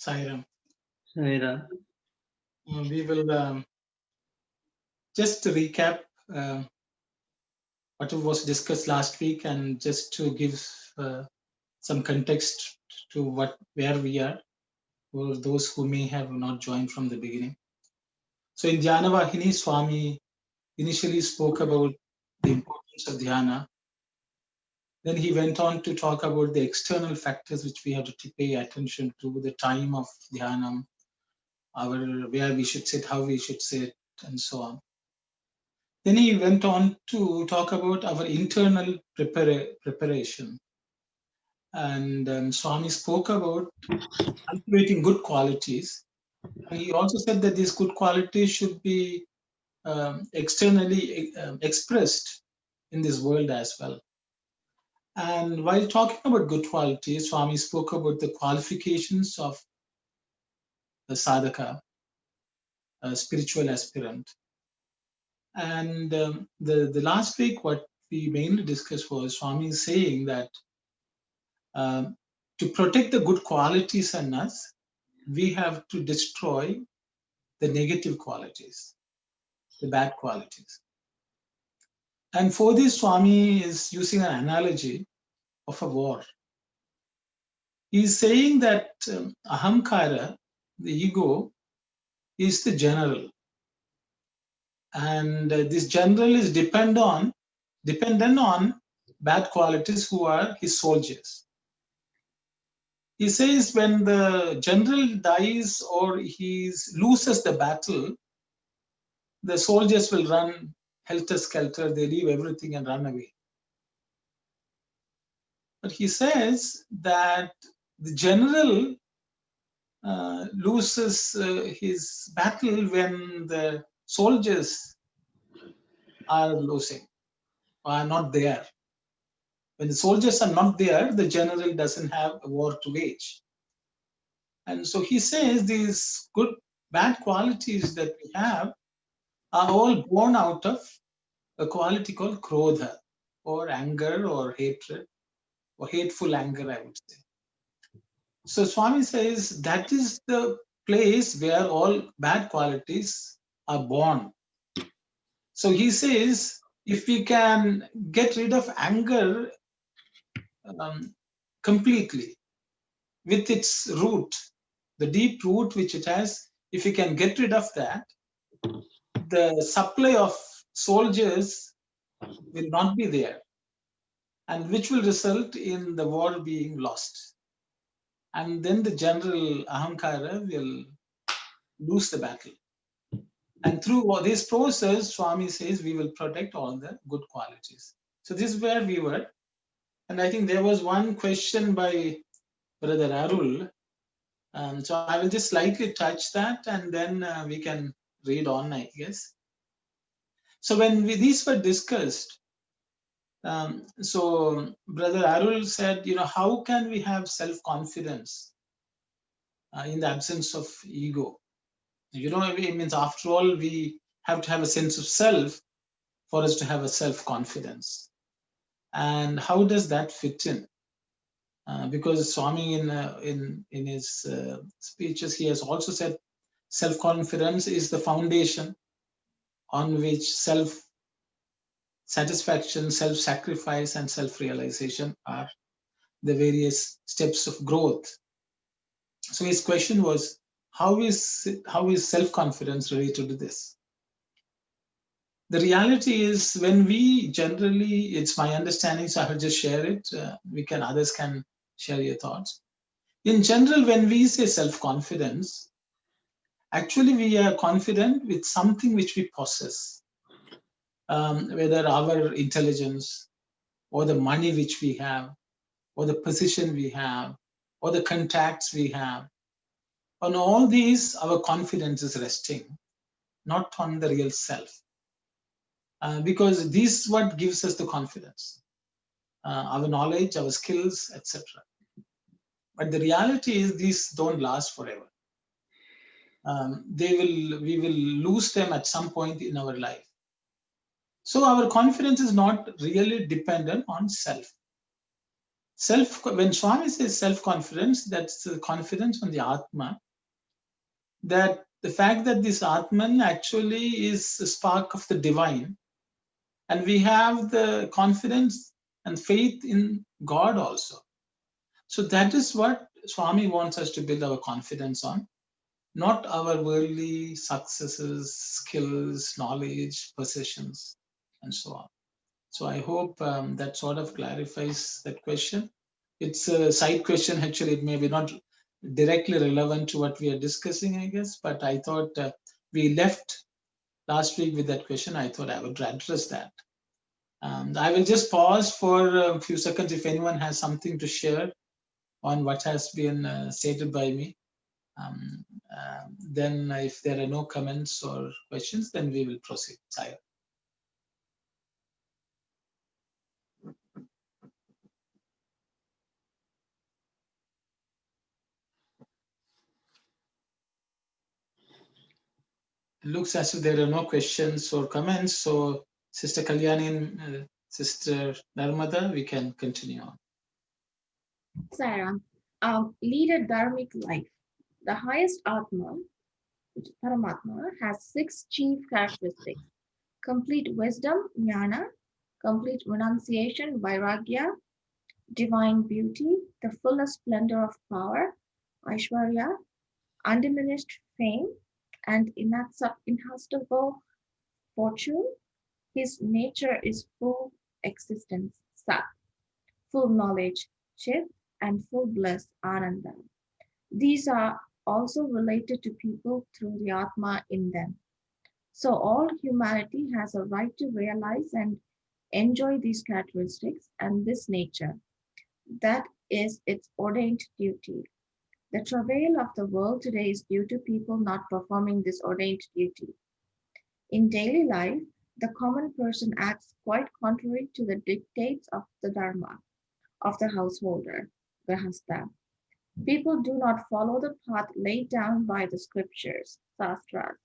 Sairam. Saira. We will just to recap what was discussed last week, and just to give some context to where we are for those who may have not joined from the beginning. So in Dhyana Vahini, Swami initially spoke about the importance of dhyana. Then he went on to talk about the external factors which we have to pay attention to, the time of dhyanam, where we should sit, how we should sit, and so on. Then he went on to talk about our internal preparation. And Swami spoke about cultivating good qualities. And he also said that these good qualities should be externally expressed in this world as well. And while talking about good qualities, Swami spoke about the qualifications of the sadhaka, a spiritual aspirant. And the last week, what we mainly discussed was Swami saying that to protect the good qualities in us, we have to destroy the negative qualities, the bad qualities. And for this, Swami is using an analogy of a war. He's saying that ahamkara, the ego, is the general. And this general is dependent on bad qualities who are his soldiers. He says when the general dies or he loses the battle, the soldiers will run helter-skelter, they leave everything and run away. But he says that the general loses his battle when the soldiers are losing, are not there. When the soldiers are not there, the general doesn't have a war to wage. And so he says these good, bad qualities that we have are all born out of a quality called krodha, or anger, or hatred, or hateful anger, I would say. So Swami says that is the place where all bad qualities are born. So he says if we can get rid of anger completely, with its root, the deep root which it has, if we can get rid of that, the supply of soldiers will not be there, and which will result in the war being lost. And then the general ahamkara will lose the battle. And through this process, Swami says we will protect all the good qualities. So this is where we were. And I think there was one question by Brother Arul. So I will just slightly touch that, and then we can read on, I guess. So when these were discussed, so Brother Arul said, how can we have self-confidence in the absence of ego? It means after all, we have to have a sense of self for us to have a self-confidence. And how does that fit in? Because Swami in his speeches, he has also said self-confidence is the foundation on which self-satisfaction, self-sacrifice, and self-realization are the various steps of growth. So his question was, how is self-confidence related to this? The reality is, when we generally, it's my understanding, so I will just share it. Others can share your thoughts. In general, when we say self-confidence, actually we are confident with something which we possess, whether our intelligence or the money which we have or the position we have, or the contacts we have. On all these, our confidence is resting, not on the real self. Because this is what gives us the confidence, our knowledge, our skills, etc. But the reality is these don't last forever. We will lose them at some point in our life. So our confidence is not really dependent on self. When Swami says self-confidence, that's the confidence on the Atma, that the fact that this Atman actually is a spark of the divine, and we have the confidence and faith in God also. So that is what Swami wants us to build our confidence on, not our worldly successes, skills, knowledge, possessions, and so on. So I hope that sort of clarifies that question. It's a side question, actually. It may be not directly relevant to what we are discussing, I guess, but I thought we left last week with that question. I thought I would address that. I will just pause for a few seconds if anyone has something to share on what has been stated by me. Then if there are no comments or questions, then we will proceed. Saya. It looks as if there are no questions or comments. So Sister Kalyani and Sister Narmada, we can continue on. Sarah, lead a dharmic life. The highest Atma, which is Paramatma, has 6 chief characteristics: complete wisdom, jnana; complete renunciation, vairagya; divine beauty; the fullest splendor of power, aishwarya; undiminished fame; and inexhaustible fortune. His nature is full existence, sat; full knowledge, chit; and full bliss, ananda. These are also related to people through the Atma in them. So all humanity has a right to realize and enjoy these characteristics and this nature. That is its ordained duty. The travail of the world today is due to people not performing this ordained duty. In daily life, the common person acts quite contrary to the dictates of the Dharma of the householder, Grahastha. People do not follow the path laid down by the scriptures, Sastras,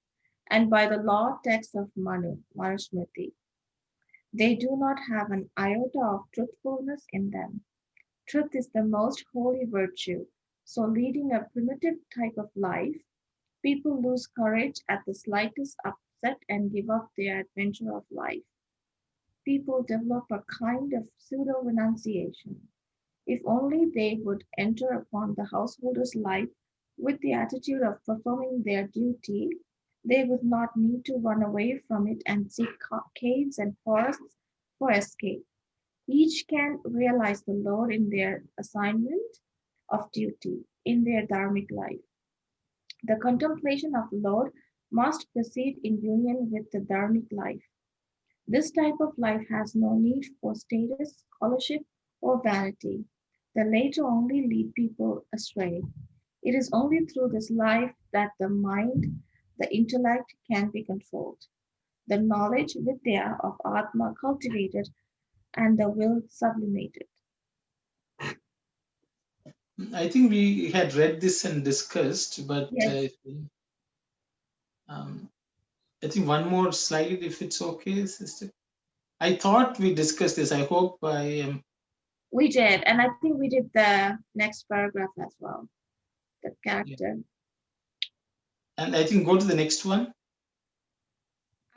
and by the law text of Manusmriti. They do not have an iota of truthfulness in them. Truth is the most holy virtue. So, leading a primitive type of life, people lose courage at the slightest upset and give up their adventure of life. People develop a kind of pseudo renunciation. If only they would enter upon the householder's life with the attitude of performing their duty, they would not need to run away from it and seek caves and forests for escape. Each can realize the Lord in their assignment of duty, in their dharmic life. The contemplation of the Lord must proceed in union with the dharmic life. This type of life has no need for status, scholarship, or vanity. The latter only lead people astray. It is only through this life that the mind, the intellect can be controlled, the knowledge vidya of Atma cultivated, and the will sublimated. I think we had read this and discussed, but Yes. I think one more slide, if it's okay, sister. I thought we discussed this. I hope I am. We did, and I think we did the next paragraph as well, the character. Yeah. And I think go to the next one.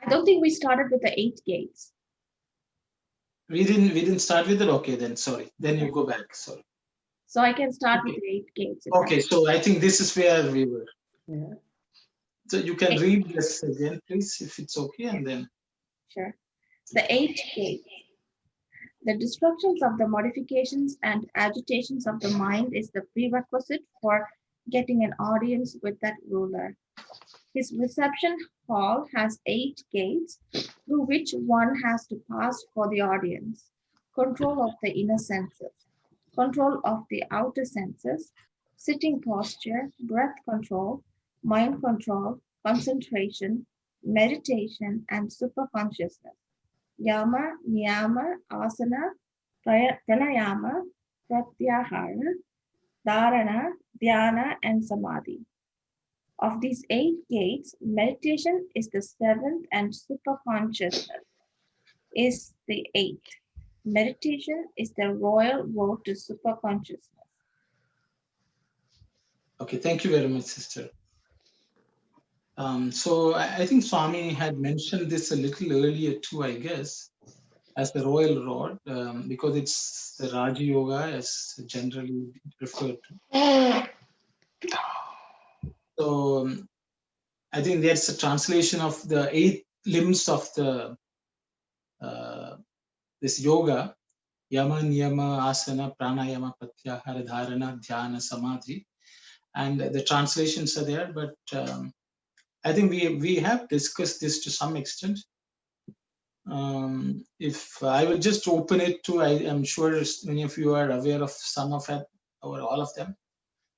I don't think we started with the 8 gates. We didn't start with it. Okay, then sorry. Then you go back. Sorry. So I can start Okay. with the 8 gates. Okay, so I think this is where we were. Yeah. So you can read this again, please, if it's okay, and then. Sure. The 8 gates. The destructions of the modifications and agitations of the mind is the prerequisite for getting an audience with that ruler. His reception hall has 8 gates through which one has to pass for the audience. Control of the inner senses, control of the outer senses, sitting posture, breath control, mind control, concentration, meditation, and superconsciousness. Yama, Niyama, Asana, Pranayama, Pratyahara, Dharana, Dhyana, and Samadhi. Of these 8 gates, meditation is the seventh and superconsciousness is the eighth. Meditation is the royal road to superconsciousness. Okay, thank you very much, sister. So I think Swami had mentioned this a little earlier too, I guess, as the royal rod, because it's the Raja Yoga as generally referred to. So I think that's a translation of the 8 limbs of the this yoga: Yama, Niyama, Asana, Pranayama, Pratyahara, Dharana, Dhyana, Samadhi. And the translations are there, but I think we have discussed this to some extent. If I will just open it to, I am sure many of you are aware of some of it or all of them.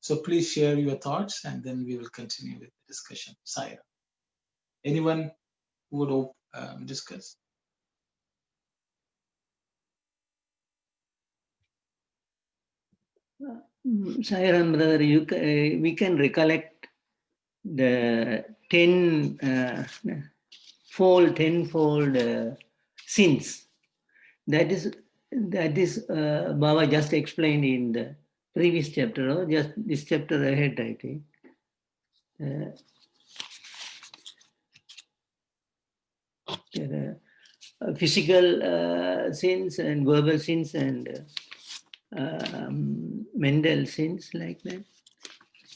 So please share your thoughts and then we will continue with the discussion. Saira. Anyone who would discuss? Sairam, brother, we can recollect the tenfold sins. That is Baba just explained in the previous chapter, or just this chapter ahead, I think. Physical sins and verbal sins and mental sins, like that.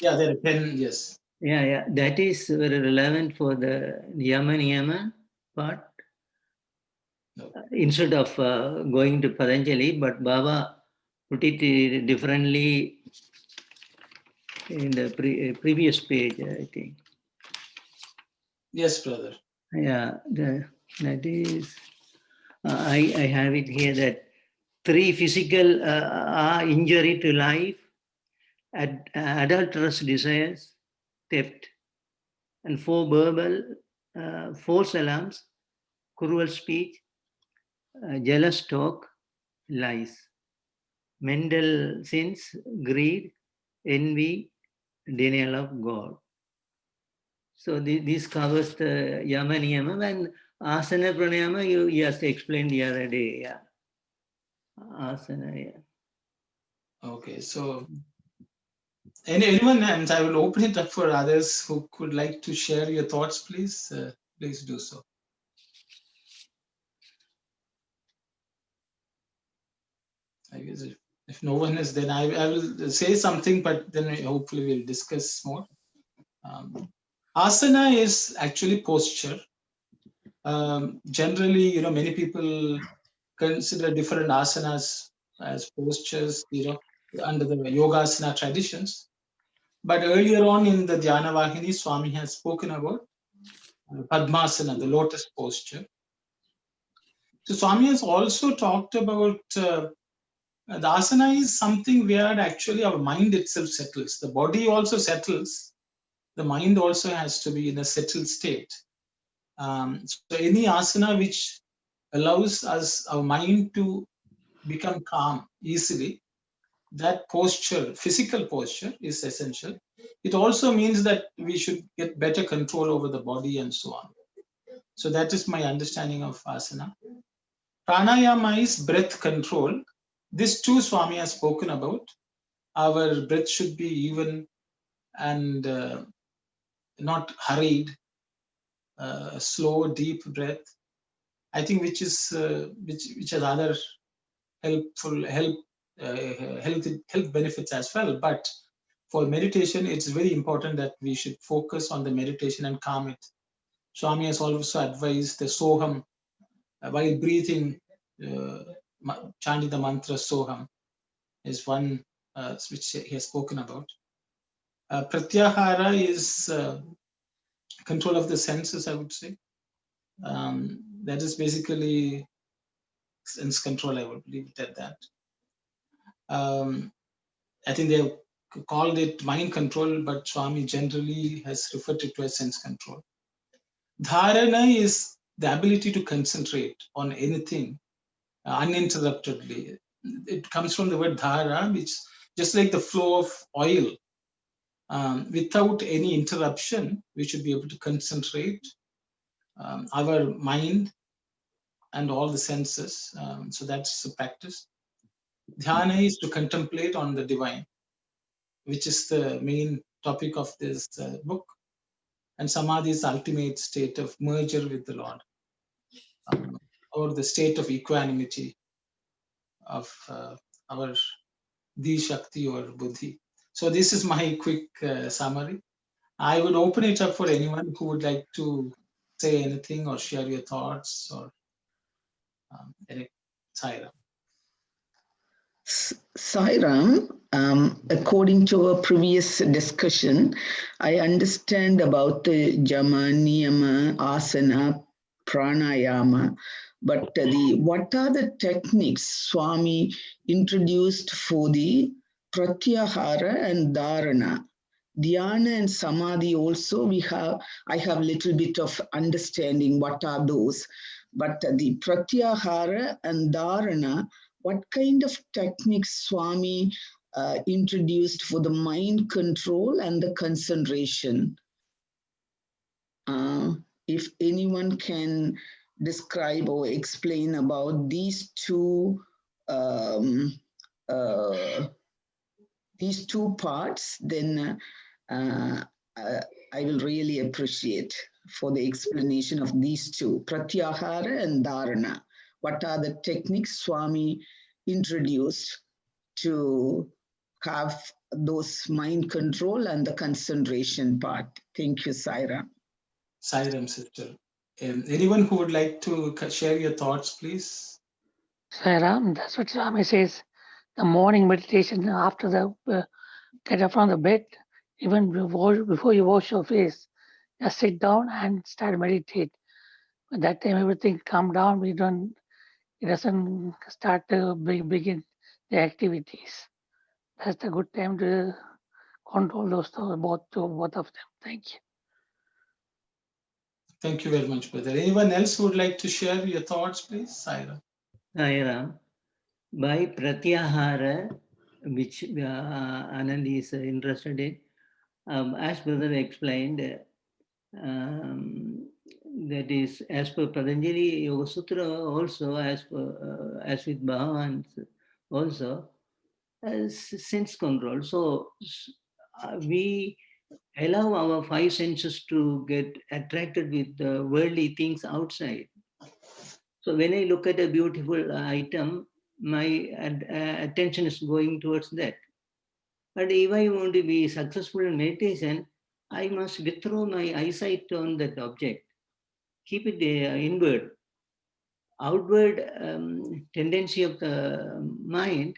Yeah, there are 10, yes. Yeah, that is very relevant for the Yama Niyama part. No. Instead of going to Patanjali, but Baba put it differently in the previous page, I think. Yes, brother. Yeah, that is, I have it here that 3 physical injury to life, adulterous desires, theft, and 4 verbal false alarms, cruel speech, jealous talk, lies, mental sins, greed, envy, denial of God. So this covers the Yama Niyama, and Asana Pranayama you just explained the other day. Yeah. Asana, yeah. Okay, so anyone, and I will open it up for others who could like to share your thoughts, please. Please do so. I guess if no one is, then I will say something, but then hopefully we'll discuss more. Asana is actually posture. Generally, many people consider different asanas as postures, under the Yogasana traditions. But earlier on in the Dhyana Vahini, Swami has spoken about Padmasana, the lotus posture. So Swami has also talked about the asana is something where actually our mind itself settles. The body also settles. The mind also has to be in a settled state. So any asana which allows us, our mind to become calm easily, that posture, physical posture, is essential. It also means that we should get better control over the body and so on. So that is my understanding of asana. Pranayama is breath control. This too Swami has spoken about. Our breath should be even and not hurried, slow, deep breath. I think which has other health benefits as well. But for meditation, it's very important that we should focus on the meditation and calm it. Swami has also advised the Soham while breathing, chanting the mantra Soham is one which he has spoken about. Pratyahara is control of the senses, I would say. That is basically sense control, I would leave it at that. I think they have called it mind control, but Swami generally has referred it to as sense control. Dharana is the ability to concentrate on anything uninterruptedly. It comes from the word dhara, which just like the flow of oil, without any interruption, we should be able to concentrate our mind and all the senses. So that's a practice. Dhyana is to contemplate on the divine, which is the main topic of this book. And samadhi is the ultimate state of merger with the Lord, or the state of equanimity of our Di Shakti or Buddhi. So this is my quick summary. I would open it up for anyone who would like to say anything or share your thoughts or any. Saira. Sairam, according to our previous discussion, I understand about the Jama, Niyama, Asana, Pranayama, but what are the techniques Swami introduced for the Pratyahara and Dharana? Dhyana and Samadhi also I have little bit of understanding what are those, but the Pratyahara and Dharana, what kind of techniques Swami introduced for the mind control and the concentration? If anyone can describe or explain about these two parts, then I will really appreciate for the explanation of these two, Pratyahara and Dharana. What are the techniques Swami introduced to have those mind control and the concentration part? Thank you, Saira. Sairam, sister. Anyone who would like to share your thoughts, please? Sairam, that's what Swami says. The morning meditation after the get up from the bed, even before you wash your face, just sit down and start meditate. At that time, everything calm down. It doesn't start to begin the activities. That's the good time to control those both of them. Thank you. Thank you very much, brother. Anyone else who would like to share your thoughts, please? Saira. Saira, by Pratyahara, which Anand is interested in, as brother explained, that is as per Patanjali Yoga Sutra also, as with Bhagawan also, as sense control. So we allow our five senses to get attracted with the worldly things outside. So when I look at a beautiful item, my attention is going towards that. But if I want to be successful in meditation, I must withdraw my eyesight on that object, keep it inward. Outward tendency of the mind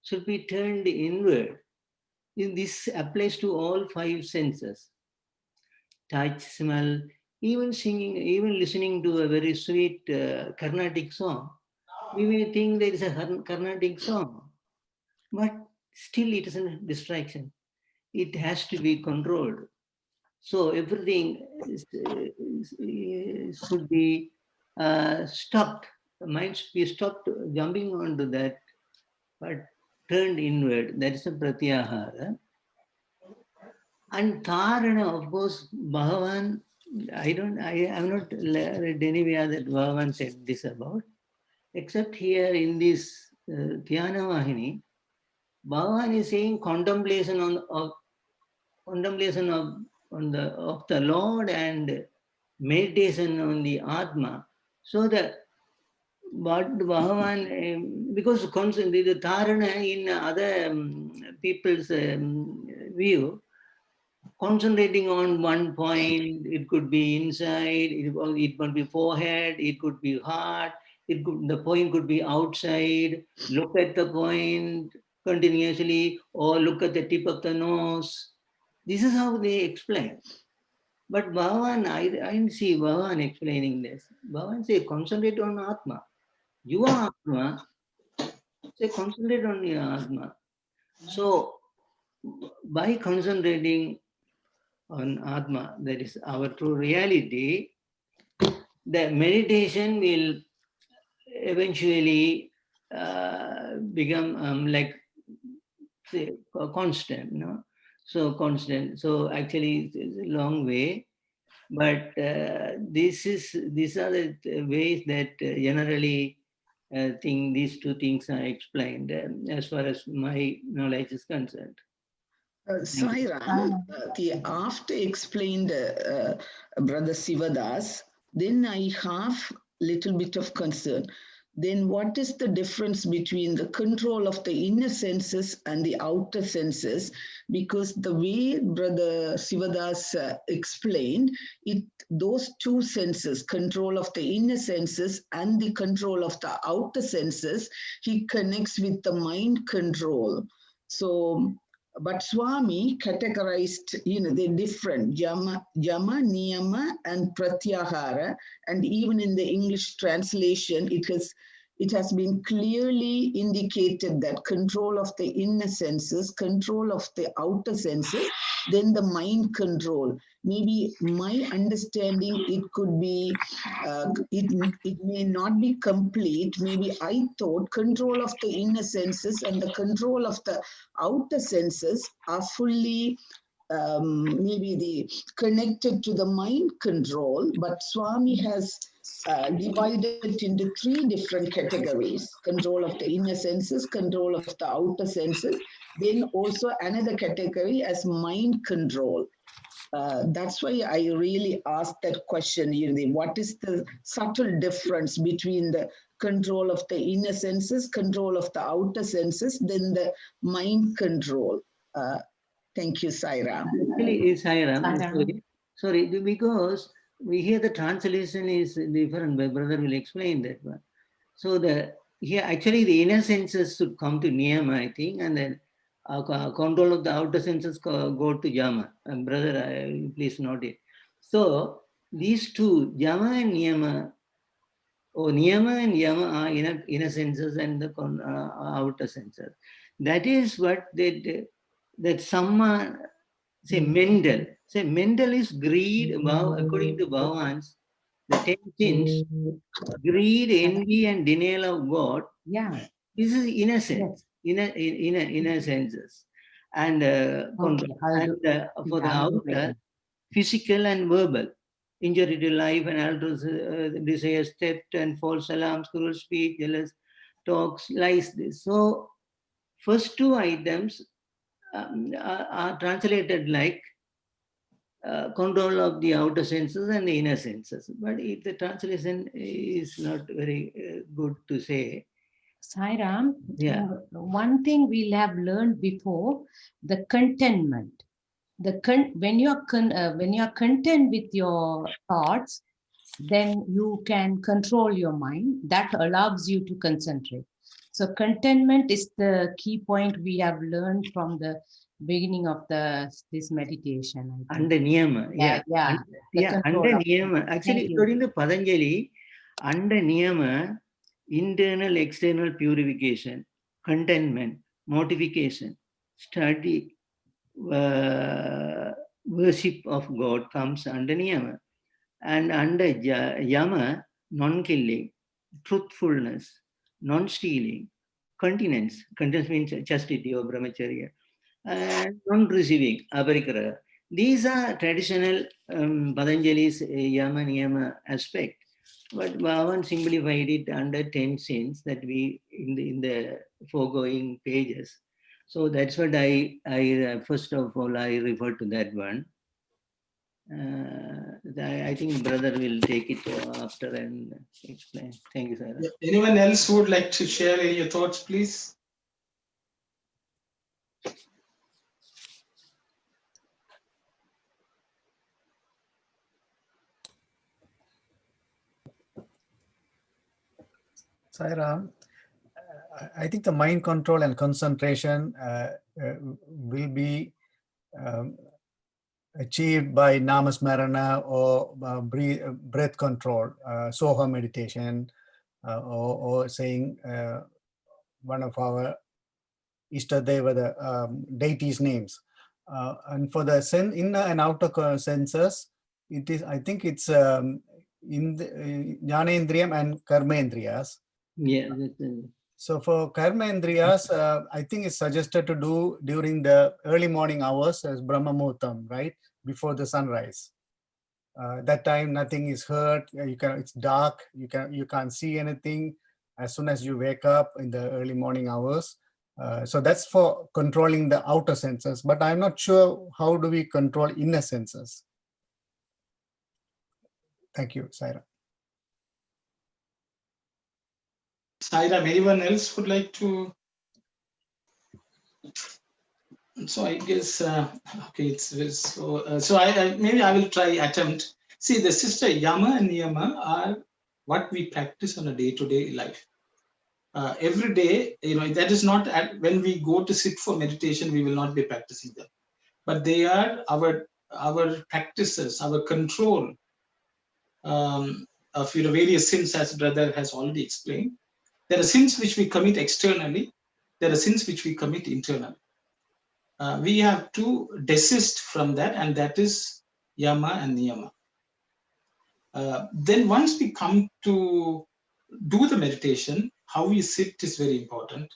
should be turned inward. This applies to all five senses. Touch, smell, even singing, even listening to a very sweet Carnatic song. We may think there is a Carnatic song, but still it is a distraction. It has to be controlled. So everything should be stopped. The mind should be stopped jumping onto that, but turned inward. That is a pratyahara. And Dharana, of course, Bhagawan, I have not read anywhere that Bhagawan said this about, except here in this Dhyana Vahini, Bhagavan is saying contemplation of the Lord and meditation on the Atma. So that what Bhagavan, because the Dharana in other people's view, concentrating on one point, it could be inside, it could be forehead, it could be heart, the point could be outside, look at the point continuously, or look at the tip of the nose. This is how they explain. But Bhagavan, I didn't see Bhagavan explaining this. Bhagavan says, concentrate on Atma. Your Atma Say concentrate on your Atma. So by concentrating on Atma, that is our true reality, the meditation will eventually become like say constant, no? So constant. So actually it's a long way, but these are the ways that generally think these two things are explained as far as my knowledge is concerned. Sai Ram, after explained Brother Sivadas, then I have little bit of concern. Then what is the difference between the control of the inner senses and the outer senses? Because the way Brother Sivadas explained, those two senses, control of the inner senses and the control of the outer senses, he connects with the mind control. So, but Swami categorized, they're different, Yama, Niyama, and Pratyahara. And even in the English translation, it has been clearly indicated that control of the inner senses, control of the outer senses, then the mind control. Maybe my understanding, it could be, it may not be complete. Maybe I thought control of the inner senses and the control of the outer senses are fully maybe connected to the mind control, but Swami has divided into three different categories: control of the inner senses, control of the outer senses, then also another category as mind control. That's why I really asked that question, what is the subtle difference between the control of the inner senses, control of the outer senses, then the mind control? Thank you, Sai Ram. Actually, Sai Ram, sorry, because we hear the translation is different. My brother will explain that one. So here actually the inner senses should come to Niyama, I think, and then control of the outer senses go to Yama. Brother, please note it. So these two, Yama and Niyama, Niyama and Yama are inner senses and the outer senses. That is what that some say mental. Say mental is greed, according to Bhagawan's, the 10 sins, greed, envy, and denial of God. Yeah. This is inner sense, inner senses. And, for the outer, physical and verbal, injury to life and alters desires, theft and false alarms, cruel speech, jealous talks, lies. This. So, first two items are translated like control of the outer senses and the inner senses. But the translation is not very good to say. Sai Ram, yeah. One thing we'll have learned before, the contentment. When you are content with your thoughts, then you can control your mind. That allows you to concentrate. So contentment is the key point we have learned from the beginning of this meditation. Under Niyama, under Niyama. Actually, according to Patanjali, under Niyama, internal, external purification, contentment, mortification, study, worship of God comes under Niyama. And under Yama, non-killing, truthfulness, non-stealing, continence. Continence means chastity or brahmacharya. And non-receiving, aparigraha. These are traditional Patanjali's Yama Niyama aspect. But Bhagavan simplified it under 10 sins that we in the foregoing pages. So that's what I first of all I refer to that one. I think brother will take it after and explain. Thank you, sir. Anyone else who would like to share your thoughts, please? Sai Ram, I think the mind control and concentration will be achieved by namasmarana or breath control, soha meditation, or saying one of our Ishtadeva, the deities' names. And for the inner and outer senses, it is, I think it's in the Jnanendriyam and Karmendriyas. Yeah. So for Karmendriyas, I think it's suggested to do during the early morning hours as Brahma Muhurtam, right? Before the sunrise. That time nothing is heard, it's dark, you can't see anything as soon as you wake up in the early morning hours. So that's for controlling the outer senses, but I'm not sure how do we control inner senses. Thank you, Saira. Saira, anyone else would like to? So I guess, okay, so I maybe I will try attempt. See, the sister Yama and Niyama are what we practice on a day-to-day life. Every day, that is not when we go to sit for meditation, we will not be practicing them, but they are our practices, our control of various sins, as brother has already explained. There are sins which we commit externally. There are sins which we commit internally. We have to desist from that, and that is Yama and Niyama. Then once we come to do the meditation, how we sit is very important.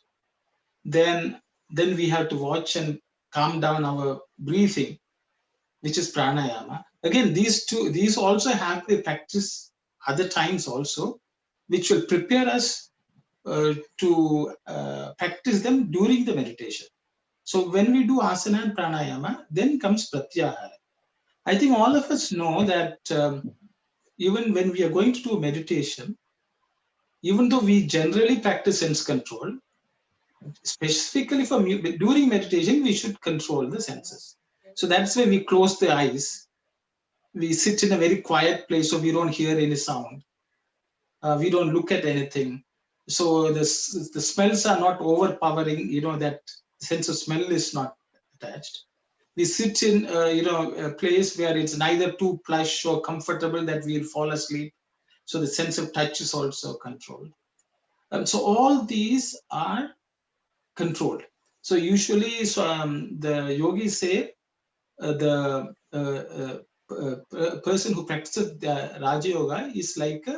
Then we have to watch and calm down our breathing, which is pranayama. Again, these also have to practice other times also, which will prepare us to practice them during the meditation. So when we do asana and pranayama, then comes pratyahara. I think all of us know that even when we are going to do meditation, even though we generally practice sense control, specifically for during meditation, we should control the senses. So that's why we close the eyes. We sit in a very quiet place so we don't hear any sound. We don't look at anything. So the smells are not overpowering, that sense of smell is not attached. We sit in a place where it's neither too plush or comfortable that we'll fall asleep. So the sense of touch is also controlled. So all these are controlled. So usually the yogis say the person who practices the Raja Yoga is like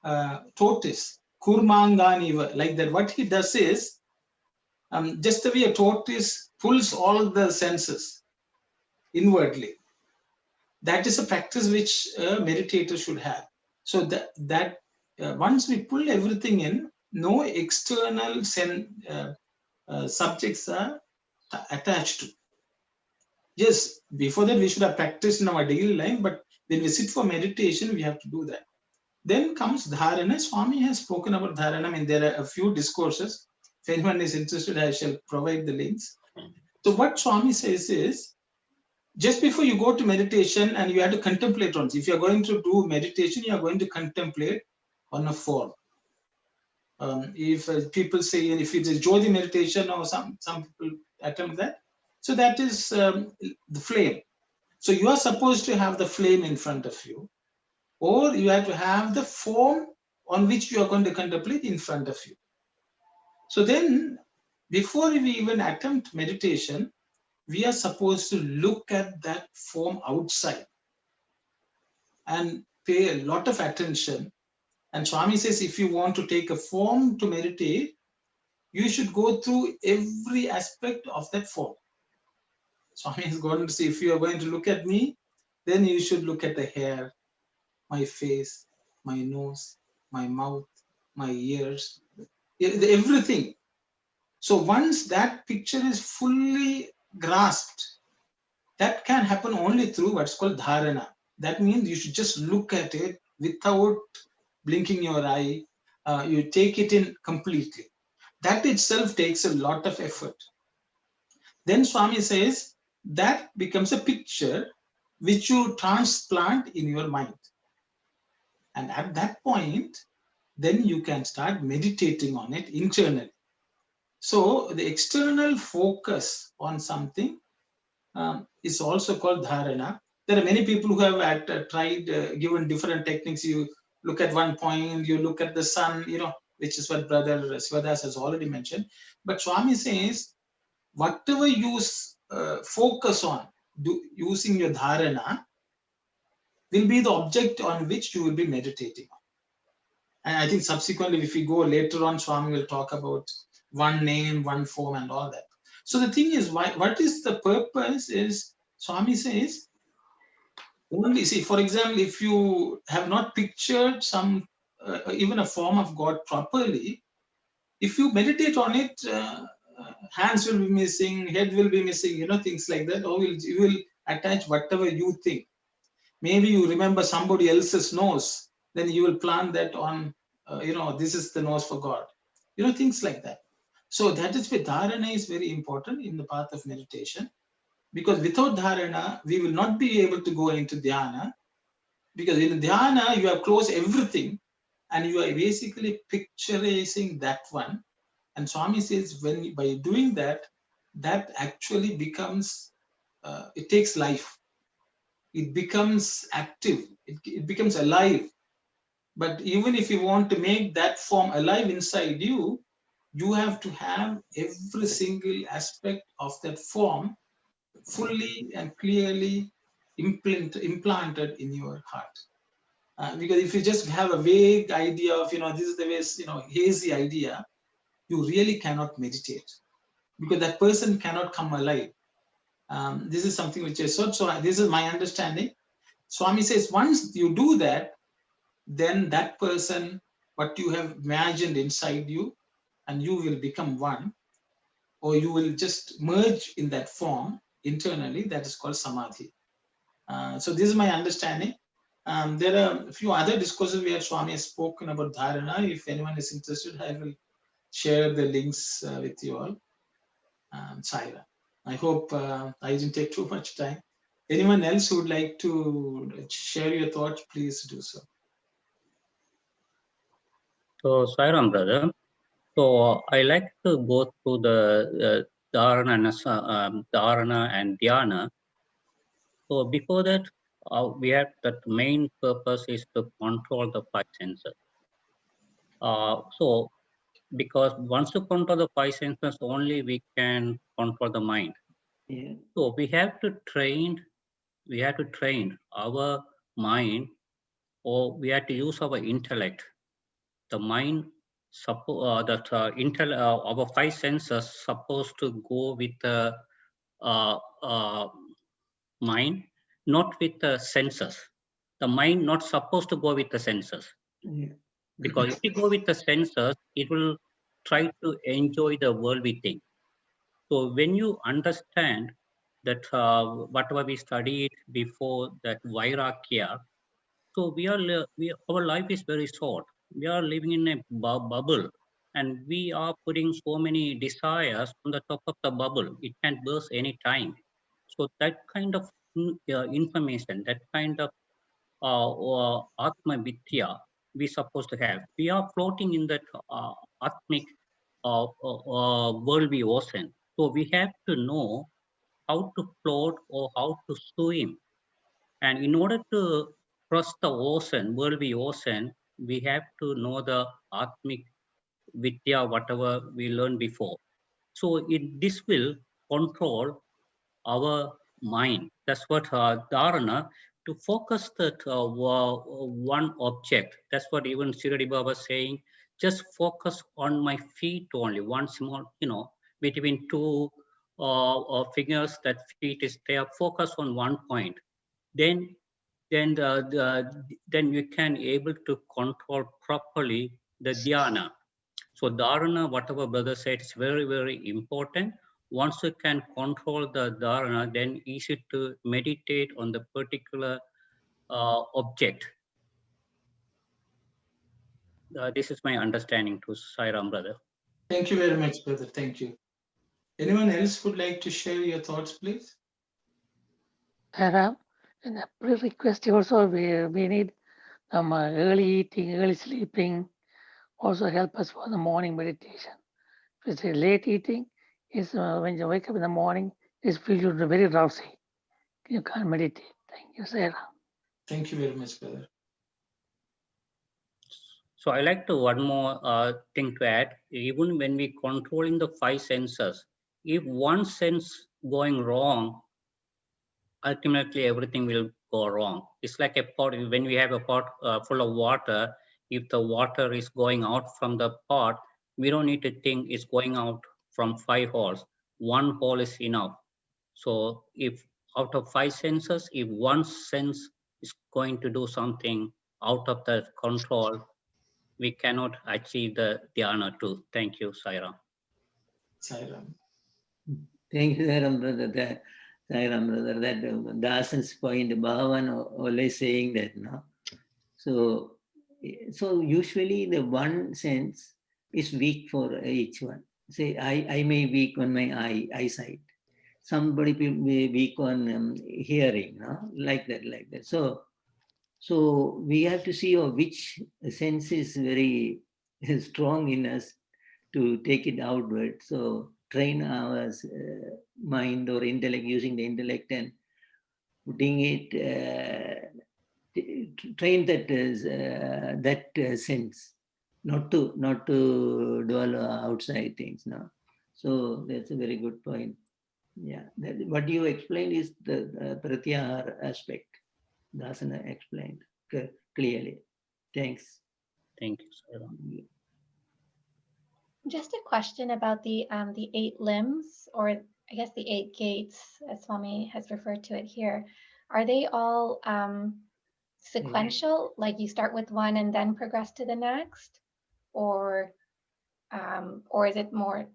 a tortoise, kurmanganiva, like that. What he does is, just the way a tortoise pulls all the senses inwardly. That is a practice which a meditator should have. So that once we pull everything in, no external subjects are attached to. Yes, before that we should have practiced in our daily life, but when we sit for meditation, we have to do that. Then comes dharana. Swami has spoken about dharana. I mean, there are a few discourses. If anyone is interested, I shall provide the links. So what Swami says is, just before you go to meditation and you have to contemplate on, if you're going to do meditation, you are going to contemplate on a form. If people say, if it is Jyoti meditation or some people attempt that, so that is the flame. So you are supposed to have the flame in front of you, or you have to have the form on which you are going to contemplate in front of you. So then, before we even attempt meditation, we are supposed to look at that form outside and pay a lot of attention. And Swami says, if you want to take a form to meditate, you should go through every aspect of that form. Swami is going to say, if you are going to look at me, then you should look at the hair, my face, my nose, my mouth, my ears, everything. So once that picture is fully grasped, that can happen only through what's called dharana. That means you should just look at it without blinking your eye. You take it in completely. That itself takes a lot of effort. Then Swami says that becomes a picture which you transplant in your mind. And at that point, then you can start meditating on it internally. So the external focus on something is also called dharana. There are many people who have tried given different techniques. You look at one point, you look at the sun, which is what Brother Sivadas has already mentioned. But Swami says, whatever you focus on, using your dharana, will be the object on which you will be meditating on. And I think subsequently, if we go later on, Swami will talk about one name, one form, and all that. So the thing is, what is the purpose is, Swami says, only see, for example, if you have not pictured some, even a form of God properly, if you meditate on it, hands will be missing, head will be missing, things like that, or you will attach whatever you think. Maybe you remember somebody else's nose, then you will plan that on, this is the nose for God, things like that. So that is why dharana is very important in the path of meditation, because without dharana, we will not be able to go into dhyana, because in dhyana, you have closed everything and you are basically picturizing that one. And Swami says, by doing that, that actually becomes, it takes life. It becomes active, it becomes alive. But even if you want to make that form alive inside you, you have to have every single aspect of that form fully and clearly implanted in your heart. Because if you just have a vague idea of, this is the way, hazy idea, you really cannot meditate, because that person cannot come alive. This is something which is so this is my understanding. Swami says, once you do that, then that person, what you have imagined inside you, and you will become one, or you will just merge in that form internally. That is called samadhi. So this is my understanding. There are a few other discourses where Swami has spoken about dharana. If anyone is interested, I will share the links with you all. Saira. I hope I didn't take too much time. Anyone else who would like to share your thoughts, please do so. So, Sairam brother, so I like to go through the dharana and dhyana. So before that, we have that main purpose is to control the five senses. So because once you control the five senses, only we can control the mind. Yeah. So we have to train our mind, or we have to use our intellect. The mind, our five senses supposed to go with the mind, not with the senses. The mind not supposed to go with the senses. Yeah. Because if you go with the senses, it will try to enjoy the worldly thing. So when you understand that whatever we studied before, that vairagya, so our life is very short. We are living in a bubble, and we are putting so many desires on the top of the bubble. It can burst any time. So that kind of information, that kind of Atma Vidya we supposed to have. We are floating in that Atmic worldly ocean. So we have to know how to float or how to swim. And in order to cross the ocean, worldly ocean, we have to know the Atmic Vidya, whatever we learned before. So this will control our mind. That's what dharana, to focus that one object. That's what even Shirdi Baba was saying. Just focus on my feet only. One small, between two fingers, that feet is there. Focus on one point. Then then you can able to control properly the dhyana. So dharana, whatever brother said, is very, very important. Once you can control the dharana, then easy to meditate on the particular object. This is my understanding to Sairam brother. Thank you very much, brother. Thank you. Anyone else would like to share your thoughts, please? Sarah, in the pre-request also we need early eating, early sleeping, also help us for the morning meditation. If it's a late eating, is when you wake up in the morning, it feels you very drowsy. You can't meditate. Thank you, Sarah. Thank you very much, brother. So I like to one more thing to add. Even when we controlling the 5 senses, if one sense going wrong, ultimately everything will go wrong. It's like a pot. When we have a pot full of water, if the water is going out from the pot, we don't need to think it's going out from 5 holes. One hole is enough. So if out of 5 senses, if one sense is going to do something out of the control, we cannot achieve the dhyana too. Thank you, Sairam. Sairam. Thank you, Sairam brother. Sairam brother, that Dasan's point, Bhagavan always saying that, no? So usually the one sense is weak for each one. Say, I may weak on my eyesight. Somebody may weak on hearing, no? Like that. So we have to see which sense is very strong in us to take it outward. So train our mind or intellect, using the intellect and putting it, train that sense, not to dwell outside things. No, so that's a very good point. Yeah, what you explained is the pratyahar aspect. Dasana explained clearly. Thanks. Thank you, Sairam. Just a question about the 8 limbs, or I guess the 8 gates, as Swami has referred to it here. Are they all sequential, like you start with one and then progress to the next, or is it more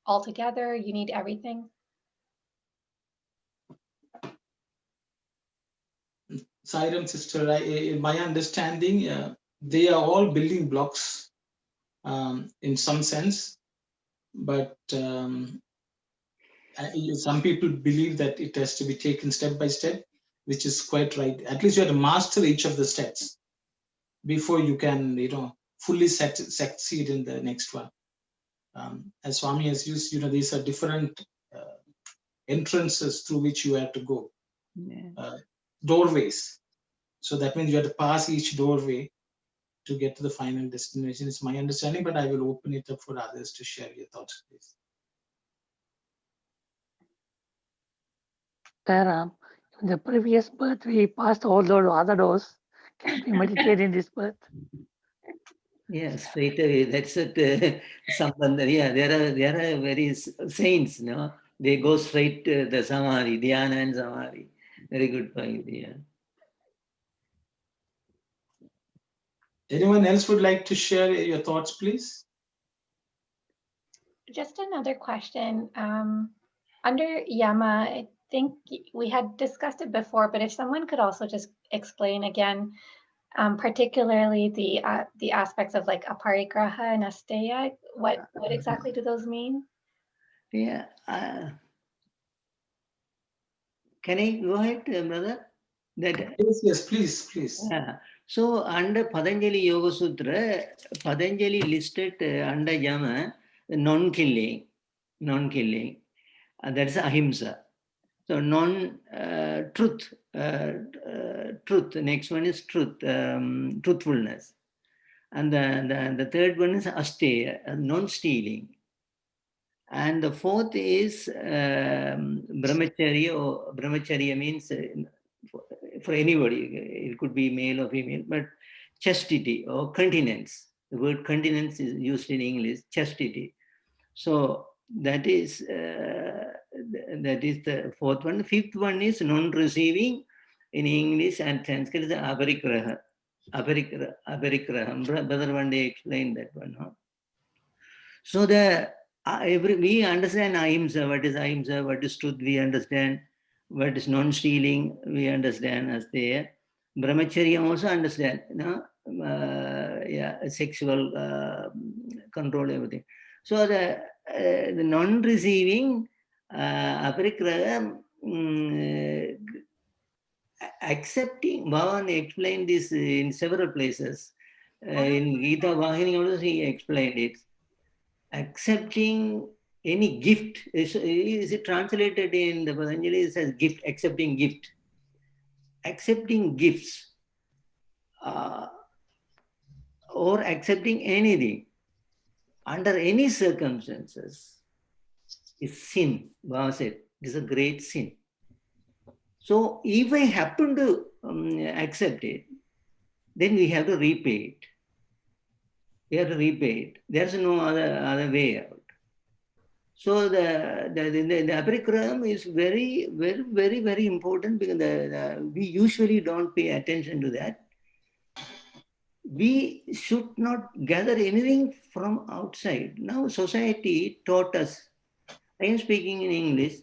altogether? You need everything. Sairam sister, in my understanding, they are all building blocks in some sense, but some people believe that it has to be taken step by step, which is quite right. At least you have to master each of the steps before you can, fully succeed in the next one. As Swami has used, these are different entrances through which you have to go. Yeah. Doorways. So that means you have to pass each doorway to get to the final destination. It's my understanding, but I will open it up for others to share your thoughts, please. Sairam, in the previous birth, we passed all those other doors. Can we meditate in this birth? Yeah, straight away. That's it. Sambandha. Yeah, there are very saints, no? They go straight to the samadhi, dhyana and samadhi. Very good point. Yeah. Anyone else would like to share your thoughts, please? Just another question. Under Yama, I think we had discussed it before, but if someone could also just explain again, particularly the aspects of like aparigraha and asteya, what exactly do those mean? Yeah. Can I go ahead, brother? Yes, please. Yeah. So under Patanjali Yoga Sutra, Patanjali listed under Yama non-killing. That's ahimsa. So truth. Truth. Next one is truth. Truthfulness. And the third one is asteya, non-stealing. And the fourth is brahmacharya. Or brahmacharya means for anybody, it could be male or female, but chastity or continence. The word continence is used in English, chastity. So that is the fourth one. Fifth one is non-receiving in English and Sanskrit is aparigraha. Aparigraha. Brother one day explained that one. Huh? So we understand ahimsa. What is ahimsa? What is truth? We understand. What is non-stealing? We understand as there. Brahmacharya also understand. Sexual control, everything. So the non-receiving aparigraha, accepting. Bhagavan explained this in several places. In Dhyana Vahini also he explained it. Accepting any gift, is it translated in the Patanjali as gift, accepting gift. Accepting gifts or accepting anything under any circumstances is sin. Baba said, it is a great sin. So if I happen to accept it, then we have to repay it. We have to repay it. There's no other way out. So the aparigram is very important because we usually don't pay attention to that. We should not gather anything from outside. Now society taught us. I am speaking in English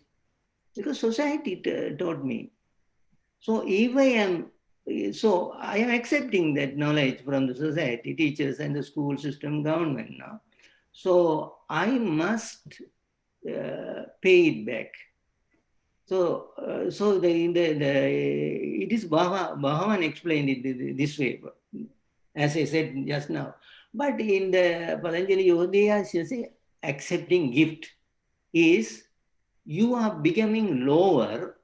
because society taught me. So if I am accepting that knowledge from the society, teachers and the school system, government now. So I must pay it back. So it is Bhagawan explained it this way, as I said just now. But in the Patanjali Yoga, you say accepting gift is you are becoming lower.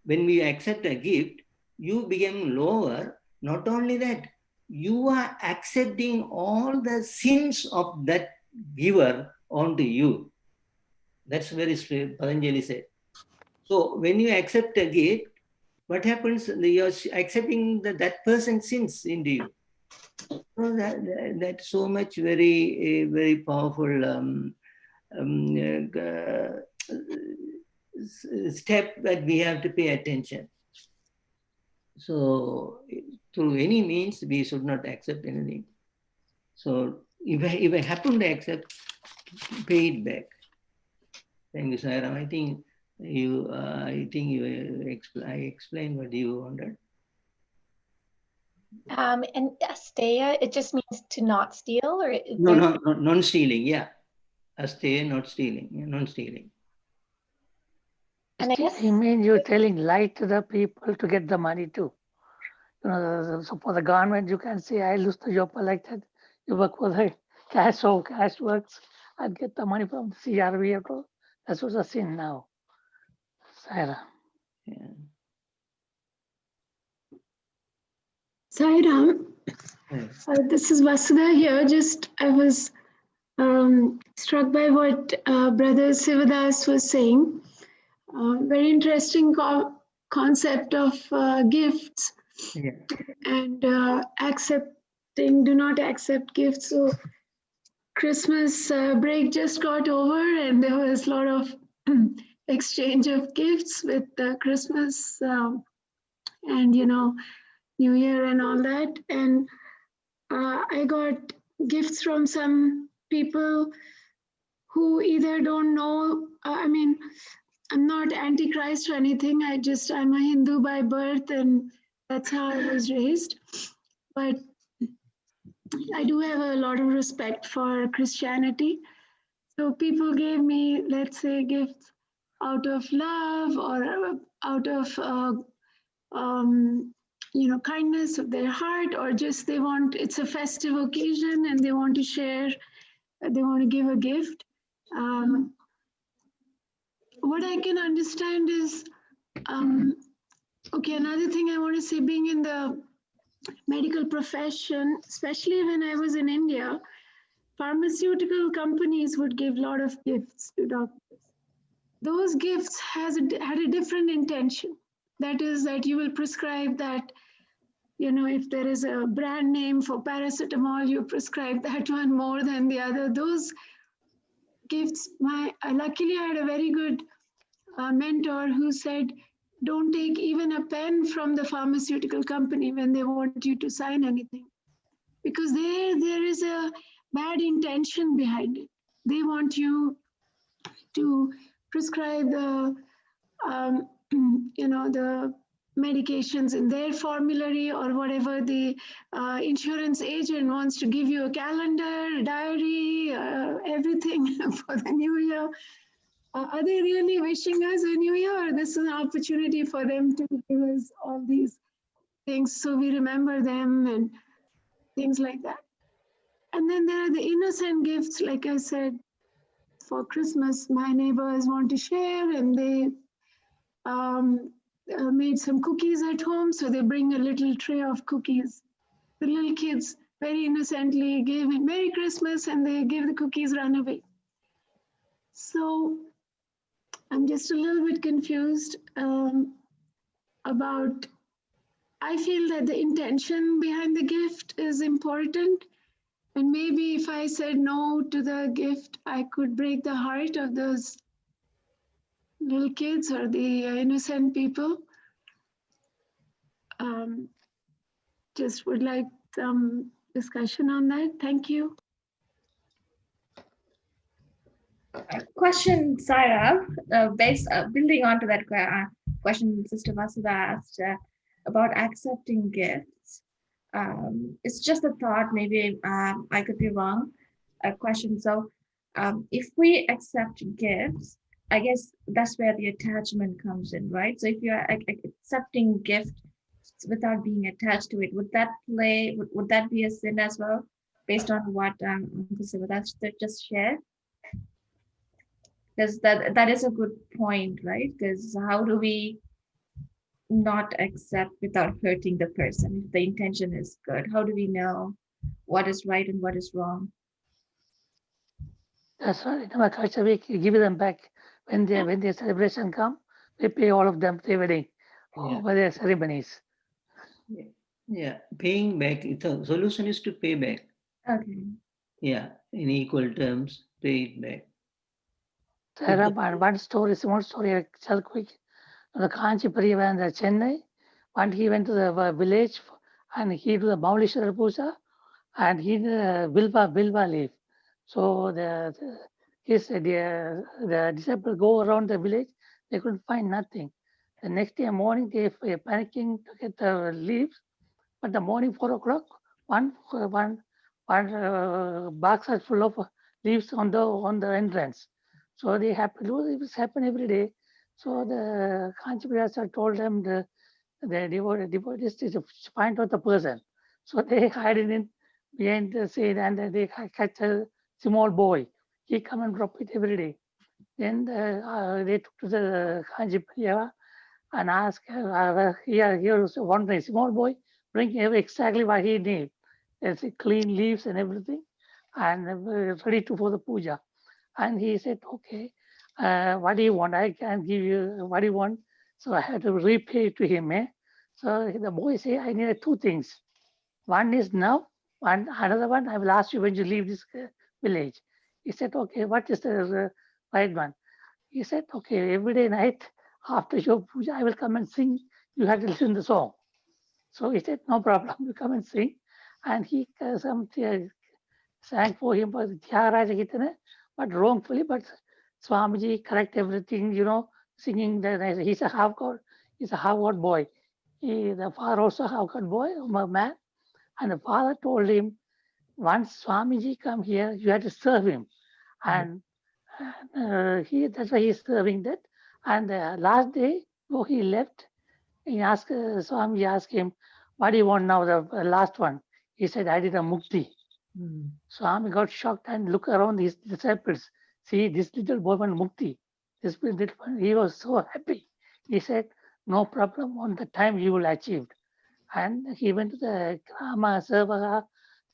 When we accept a gift, you become lower. Not only that, you are accepting all the sins of that giver onto you. That's very straight, Patanjali said. So when you accept a gift, what happens? You're accepting that person's sins into you. So that's so much very powerful step that we have to pay attention. So through any means, we should not accept anything. So if I happen to accept, pay it back. Thank you, Sairam. I think I explained what you wanted. And asteya, it just means to not steal, or No, non-stealing. Yeah, asteya, not stealing. Yeah, non-stealing. And I guess it means you're telling lie to the people to get the money too. So for the government, you can say, I lose the job like that. You work for the cash works. I'd get the money from the CRV. That's what's a sin now. Saira. Yeah. Sairam, this is Vasudha here. I was struck by what Brother Sivadas was saying. Very interesting concept of gifts, yeah. And do not accept gifts. So Christmas break just got over, and there was a lot of exchange of gifts with Christmas and New Year and all that. And I got gifts from some people who either don't know. I'm not antichrist or anything. I'm a Hindu by birth, and that's how I was raised. But I do have a lot of respect for Christianity. So people gave me, let's say, gifts out of love or out of kindness of their heart, or just it's a festive occasion and they want to share, they want to give a gift. What I can understand is, another thing I want to say, being in the medical profession, especially when I was in India, pharmaceutical companies would give a lot of gifts to doctors. Those gifts had a different intention. That is that you will prescribe that, if there is a brand name for paracetamol, you prescribe that one more than the other. Those gifts, luckily I had a very good mentor who said, don't take even a pen from the pharmaceutical company when they want you to sign anything, because there is a bad intention behind it. They want you to prescribe the the medications in their formulary, or whatever the insurance agent wants to give you, a calendar, diary, everything for the new year. Are they really wishing us a new year? This is an opportunity for them to give us all these things so we remember them and things like that. And then there are the innocent gifts, like I said, for Christmas, my neighbors want to share, and they made some cookies at home, so they bring a little tray of cookies. The little kids very innocently give Merry Christmas and they give the cookies, run away. So I'm just a little bit confused about, I feel that the intention behind the gift is important. And maybe if I said no to the gift, I could break the heart of those little kids or the innocent people. Just would like some discussion on that. Thank you. Question, Saira, building onto that question Sister Vasudha asked about accepting gifts. It's just a thought, maybe I could be wrong, a question. So if we accept gifts, I guess that's where the attachment comes in, right? So if you're accepting gift without being attached to it, would that be a sin as well, based on what Uncle Sivadas just shared? Because that is a good point, right? Because how do we not accept without hurting the person if the intention is good? How do we know what is right and what is wrong? That's right. In our culture, we give them back when their celebration come. We pay all of them their wedding over their ceremonies. Yeah, paying back. The solution is to pay back. Okay. Yeah, in equal terms, pay it back. Sarah, one story, small story, I'll tell quick. The Kanchi Parivan in Chennai, and he went to the village and he do the Maulishwara Puja and he Bilba leaf. So the disciples go around the village, they couldn't find nothing. The next day morning, they were panicking to get the leaves, but the morning 4 o'clock, one box is full of leaves on the entrance. So they have to do this happen every day. So the Kanchiprasa told them the devotees to find out the person. So they hide in behind the scene and they catch a small boy. He come and drop it every day. Then they took to the Kanchipriya and asked, here was one small boy, bring exactly what he need. There's clean leaves and everything and ready for the puja. And he said, okay, what do you want? I can give you what do you want. So I had to repay to him. So the boy said, I need two things. One is now, and another one I will ask you when you leave this village. He said, okay, what is the right one? He said, okay, every day night after your puja, I will come and sing. You have to listen to the song. So he said, no problem, you come and sing. And he sang for him, Thyagaraja Kirtana, but wrongfully, but Swamiji correct everything, singing. He's a half-god, he's a half-god boy. The father also half-god boy, man. And the father told him, once Swamiji come here, you have to serve him. And that's why he's serving that. And the last day, before he left, Swami asked him, what do you want now, the last one? He said, I did a mukti. Swami got shocked and looked around his disciples. See, this little boy went mukti. This little one, he was so happy. He said, no problem, on the time you will achieve. And he went to the Grama Servaka,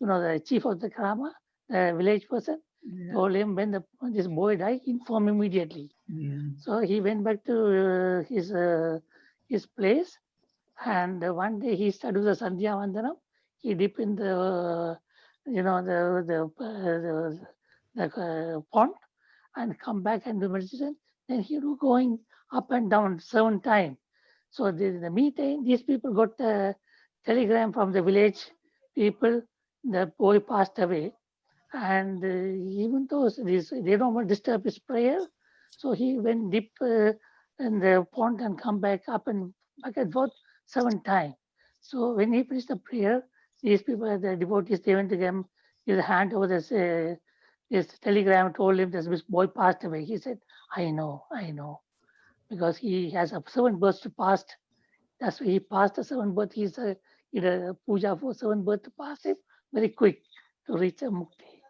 the chief of the Grama, the village person, told him when this boy died, inform immediately. So he went back to his place, and one day he started the Sandhya Vandanam. He dipped in the pond and come back and do meditation. Then he was going up and down 7 times. So the meantime, these people got a telegram from the village people. The boy passed away, and even though they don't want to disturb his prayer, so he went deep in the pond and come back up and back and forth 7 times. So when he finished the prayer, these people, the devotees, they went to him, give the hand over this telegram, told him this boy passed away. He said, I know, because he has a 7 births to pass. That's why he passed the 7 births. He did a puja for 7 births to pass him very quick to reach a mukti.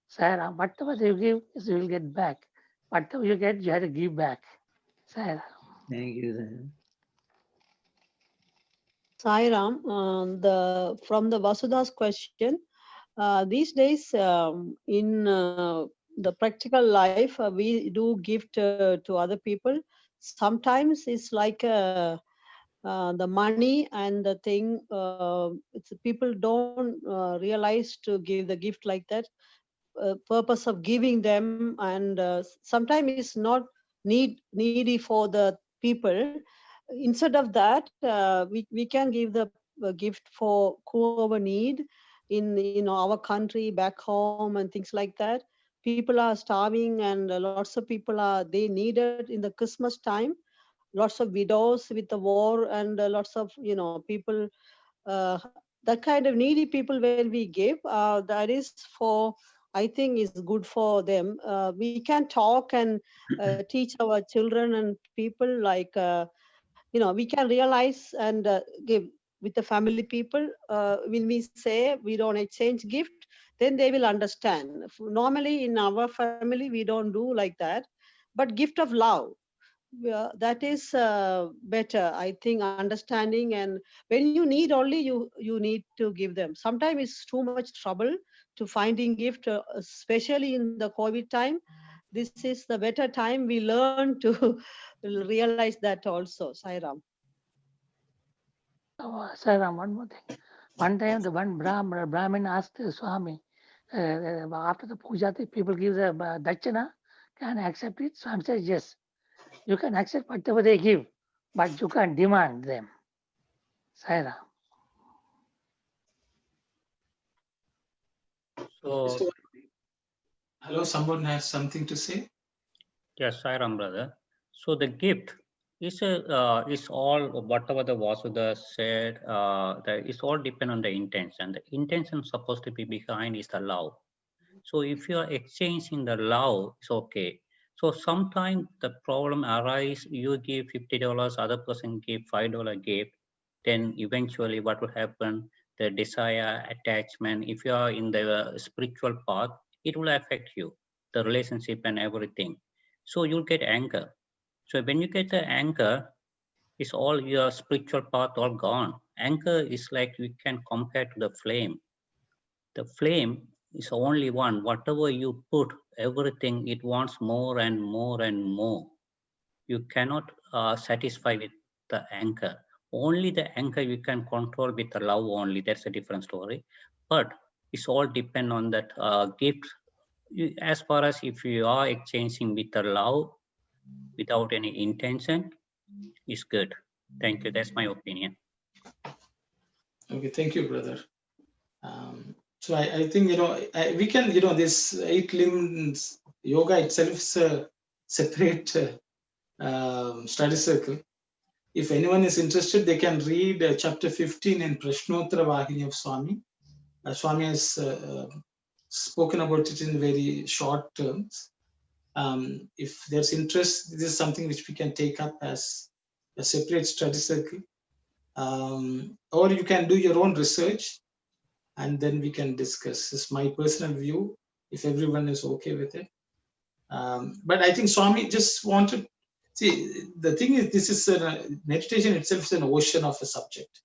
Sarah, whatever you give, you will get back. Whatever you get, you have to give back. Sarah. Thank you, Sarah. Sairam, from the Vasudha's question, these days in the practical life, we do gift to other people. Sometimes it's like the money and the thing, people don't realize to give the gift like that. Purpose of giving them, and sometimes it's not needy for the people. Instead of that, we can give the gift for whoever need in our country back home and things like that. People are starving, and lots of people are they needed in the Christmas time. Lots of widows with the war, and lots of people, uh, that kind of needy people when we give, that is for, I think is good for them. We can talk and teach our children and people, like we can realize and give with the family people. When we say we don't exchange gift, then they will understand. Normally in our family we don't do like that, but gift of love, yeah, that is better, I think, understanding. And when you need only, you need to give them. Sometimes it's too much trouble to finding gift, especially in the COVID time. This is the better time we learn to realize that also, Sairam. Sairam, one more thing. One time, the one Brahmin asked the Swami, after the puja, the people give the dachana, can I accept it? Swami says, yes, you can accept whatever they give, but you can't demand them. Sairam. So, Hello, someone has something to say? yes, Sairam brother. So the gift is all whatever the Vasudha said. It's all depend on the intention. The intention supposed to be behind is the love. So if you are exchanging the love, it's okay. So sometimes the problem arise. You give $50, other person give $5 gift. Then eventually, what will happen? The desire, attachment. If you are in the spiritual path, it will affect you, the relationship and everything. So you'll get anger. So when you get the anger, it's all your spiritual path all gone. Anger is like we can compare to the flame. The flame is only one. Whatever you put, everything it wants more and more and more. You cannot satisfy with the anger. Only the anger you can control with the love only. That's a different story. But it's all depend on that gift. As far as if you are exchanging with the love without any intention, is good. Thank you. That's my opinion. Okay, thank you, brother. So I think, we can, this 8 limbs yoga itself is a separate study circle. If anyone is interested, they can read chapter 15 in Prashnottara Vahini of Swami. Swami has spoken about it in very short terms. If there's interest, this is something which we can take up as a separate study circle. Or you can do your own research, and then we can discuss. This is my personal view, if everyone is okay with it. But I think Swami just wanted, see, the thing is, this is meditation itself is an ocean of a subject.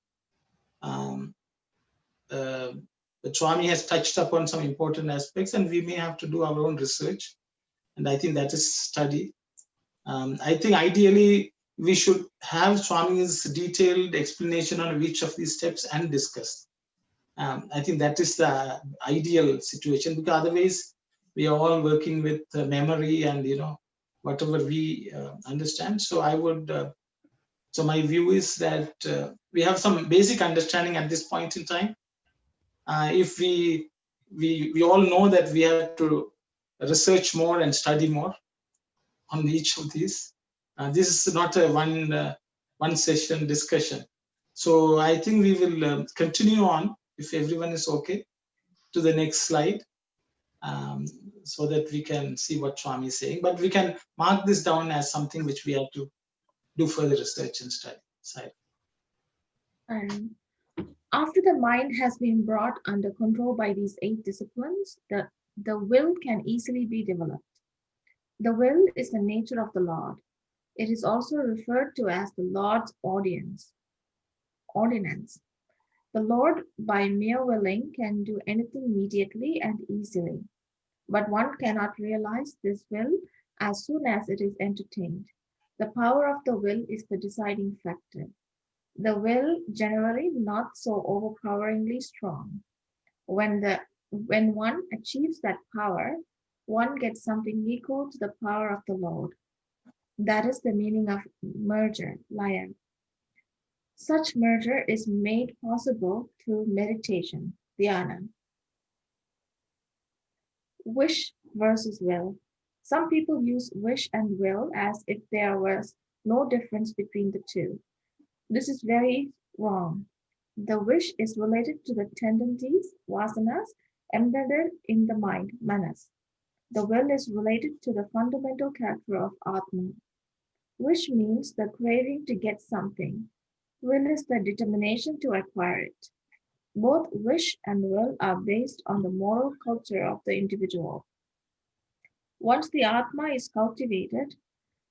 But Swami has touched upon some important aspects, and we may have to do our own research. And I think that is study. I think ideally we should have Swami's detailed explanation on each of these steps and discuss. I think that is the ideal situation, because otherwise we are all working with memory and whatever we understand. So I would, so my view is that we have some basic understanding at this point in time. If we all know that we have to research more and study more on each of these. This is not a one session discussion. So I think we will continue on, if everyone is okay, to the next slide, so that we can see what Swami is saying. But we can mark this down as something which we have to do further research and study. After the mind has been brought under control by these 8 disciplines, the will can easily be developed. The will is the nature of the Lord. It is also referred to as the Lord's audience. ordinance. The Lord, by mere willing, can do anything immediately and easily, but one cannot realize this will as soon as it is entertained. The power of the will is the deciding factor. The will generally not so overpoweringly strong. When one achieves that power, one gets something equal to the power of the Lord. That is the meaning of merger, laya. Such merger is made possible through meditation, dhyana. Wish versus will. Some people use wish and will as if there was no difference between the two. This is very wrong. The wish is related to the tendencies, vasanas, embedded in the mind, manas. The will is related to the fundamental character of Atma. Wish means the craving to get something. Will is the determination to acquire it. Both wish and will are based on the moral culture of the individual. Once the Atma is cultivated,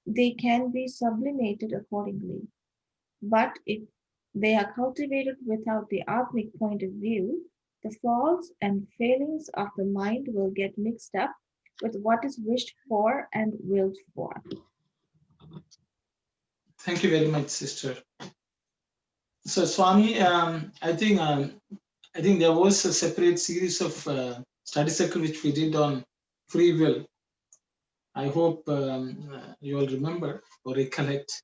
they can be sublimated accordingly. But if they are cultivated without the Atmic point of view, the faults and failings of the mind will get mixed up with what is wished for and willed for. Thank you very much, sister. So, Swami, I think there was a separate series of study circle which we did on free will. I hope you all remember or recollect.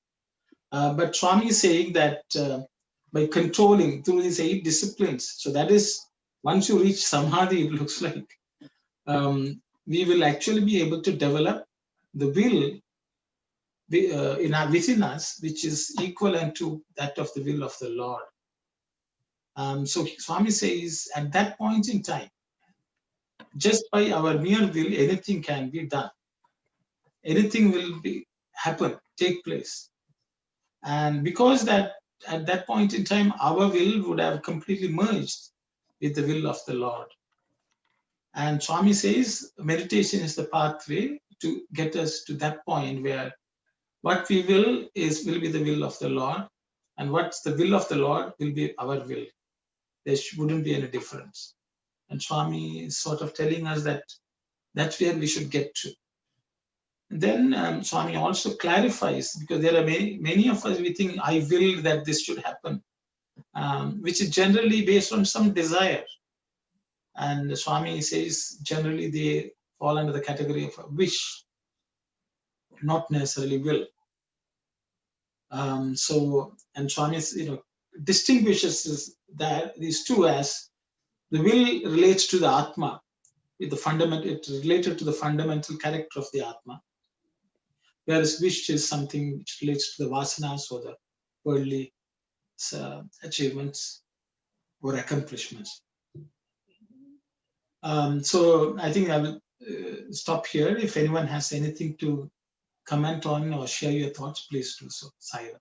But Swami is saying that by controlling through these 8 disciplines, so that is, once you reach Samadhi, it looks like we will actually be able to develop the will within us, which is equivalent to that of the will of the Lord. So Swami says, at that point in time, just by our mere will, anything can be done. Anything will happen, take place. And because that at that point in time, our will would have completely merged with the will of the Lord. And Swami says, meditation is the pathway to get us to that point where what we will be the will of the Lord, and what's the will of the Lord will be our will. There wouldn't be any difference. And Swami is sort of telling us that that's where we should get to. And then Swami also clarifies, because there are many of us, we think, I will that this should happen, which is generally based on some desire. And Swami says, generally they fall under the category of a wish, not necessarily will. And Swami, distinguishes these two as the will relates to the Atma, with the fundamental, it's related to the fundamental character of the Atma, whereas wish is something which relates to the vasanas or the worldly achievements or accomplishments. So I think I will stop here. If anyone has anything to comment on or share your thoughts, please do so. Saira.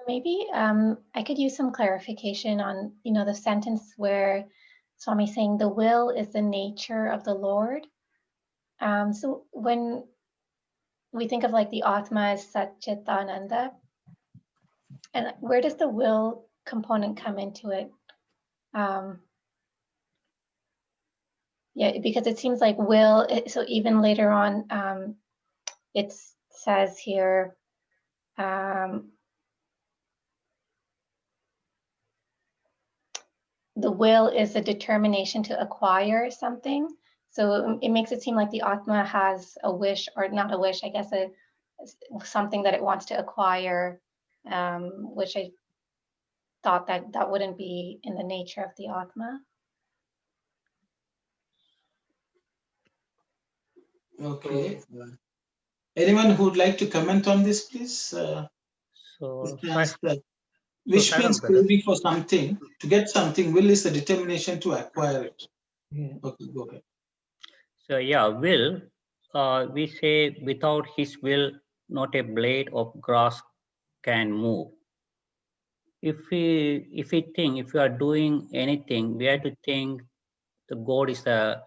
Maybe I could use some clarification on, the sentence where Swami saying the will is the nature of the Lord. So when we think of like the Atma as Satchitananda, and where does the will component come into it? Yeah, because it seems like will, so even later on, it says here, the will is a determination to acquire something. So it makes it seem like the Atma has a wish, or not a wish, I guess, something that it wants to acquire, which I thought that wouldn't be in the nature of the Atma. Okay. Anyone who would like to comment on this, please? Wish means craving for something. To get something, will is the determination to acquire it. Yeah. Okay, go ahead. So yeah, will, we say without his will, not a blade of grass can move. If we are doing anything, we have to think the God is the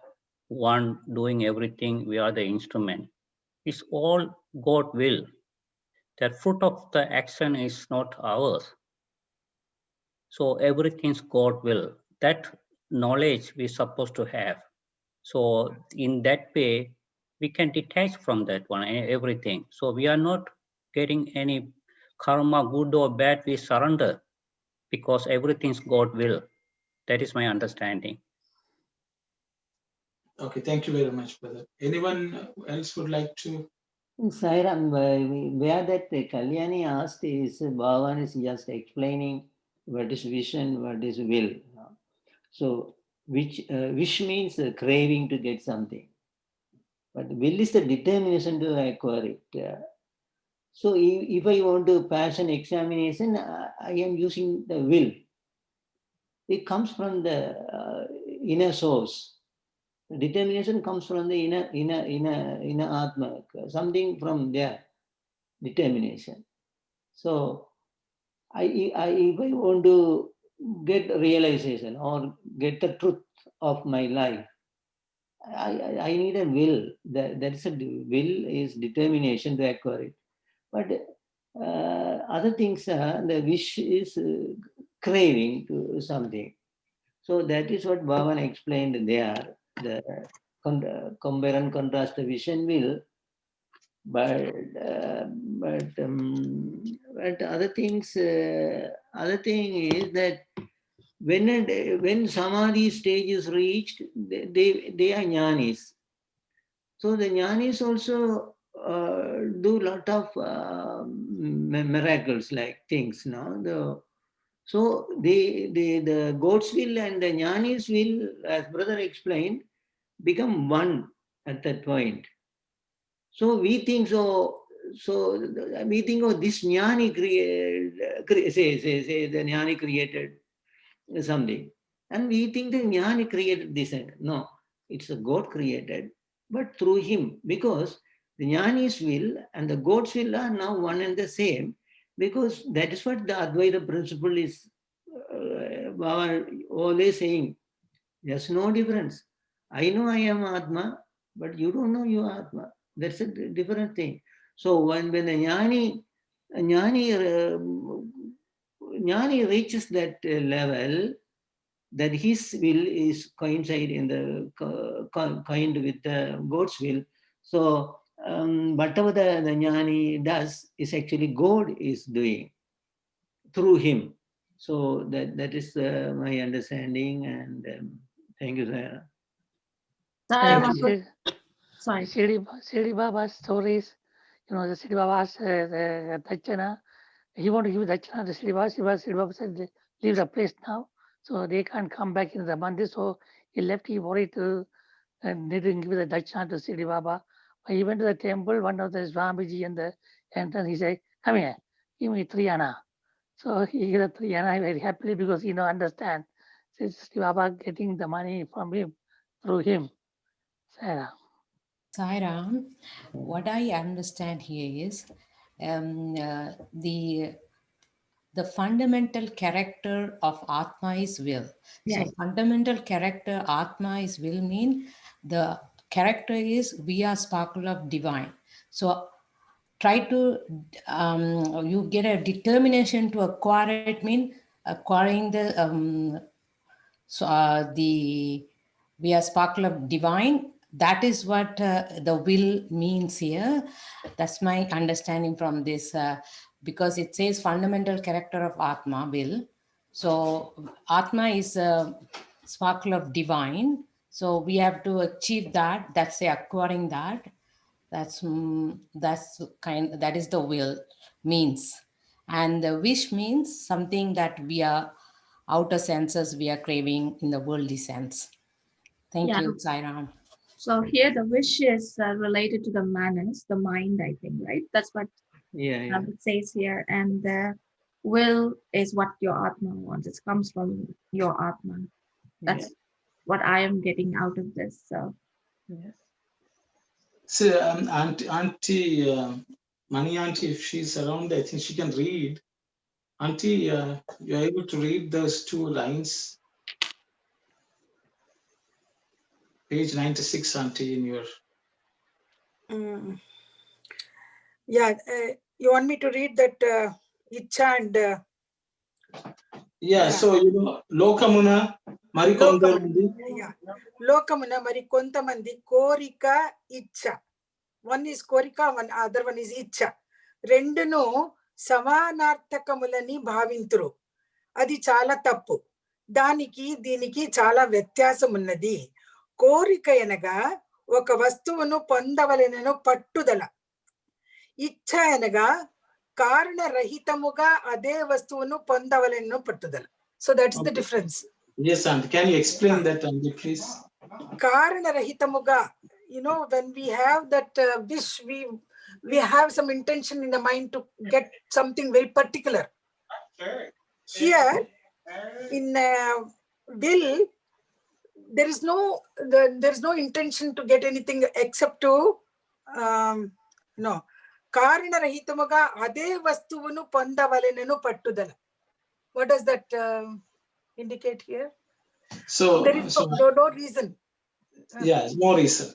one doing everything. We are the instrument. It's all God will. The fruit of the action is not ours. So everything's God will. That knowledge we're supposed to have. So in that way, we can detach from that one, everything. So we are not getting any karma, good or bad, we surrender because everything's God will. That is my understanding. Okay, thank you very much, brother. Anyone else would like to? Sairam, where that Kalyani asked is Bhagavan is just explaining what is vision, what is will. So which wish means craving to get something, but will is the determination to acquire it. So if I want to pass an examination, I am using the will. It comes from the inner source. The determination comes from the inner Atma, something from there, determination. So if I want to get realization or get the truth of my life, I need a will. That's a will is determination to acquire it. But other things, the wish is craving to something. So that is what Bhavan explained there. The compare and contrast the vision will, but other things. Other thing is that when samadhi stage is reached, they are jnanis. So the jnanis also do lot of miracles like things. No, so the God's will and the jnanis will, as brother explained, become one at that point. So we think so. So we think, oh, this jnani say the jnani created something, and we think the jnani created this. No, it's a God created, but through him, because the jnani's will and the God's will are now one and the same, because that is what the Advaita principle is always saying. There's no difference. I know I am Atma, but you don't know you are Atma. That's a different thing. So when a jnani reaches that level, that his will is coincide in the kind with the God's will. So whatever the jnani does is actually God is doing through him. So that is my understanding, and thank you, Sarah. Sorry. Shri Baba's stories, the Shri Baba's Dachana, he wanted to give Dachana to Shri Baba said, leave the place now, so they can't come back in the mandir. So he left, he worried to, and they didn't give the Dachana to Shri Baba. He went to the temple, one of the Swamiji and the entrance, he said, come here, give me 3 anna. So he gave the 3 anna very happily because he understand. Shri Baba getting the money from him, through him. Sarah. Sairam, what I understand here is the fundamental character of Atma is will. Yes. So fundamental character Atma is will mean the character is we are sparkle of divine. So try to you get a determination to acquire it, mean acquiring the we are sparkle of divine. That is what the will means here. That's my understanding from this, because it says fundamental character of Atma, will. So Atma is a sparkle of divine. So we have to achieve that. That's acquiring that. That is the will means. And the wish means something that we are outer senses we are craving in the worldly sense. Thank you, Sairam. So here the wish is related to the manas, the mind, I think, right? That's what it says here. And the will is what your Atma wants. It comes from your Atma. That's what I am getting out of this. So, so Auntie Mani Auntie, if she's around, I think she can read. Auntie, you're able to read those 2 lines? Page 96, Auntie, in your... Yeah, you want me to read that Icha and... so Lokamuna, Marikontamandi. Yeah, Lokamuna, Marikontamandi, Korika, Icha. One is Korika, other one is Icha. Rendunu, Samanarthakamulani bhavintru. Adi chala tappu. Daniki, diniki chala vyatyasamunnadi. Korika yanaga, oka vastuunu పొందవలెనను పట్టుదల. ఇచ్ఛ అనగా కారణరహితముగా అదే వస్తువును పొందవలెనను పట్టుదల. So that's the difference. Yes, Auntie. Can you explain that, Auntie, please? కారణరహితముగా, when we have that wish, we have some intention in the mind to get something very particular. Here, in will, there is no intention to get anything except to కారణరహితముగా అదే వస్తువును పొందవలెనను పట్టుదల. What does that indicate here? So there is no reason. No reason.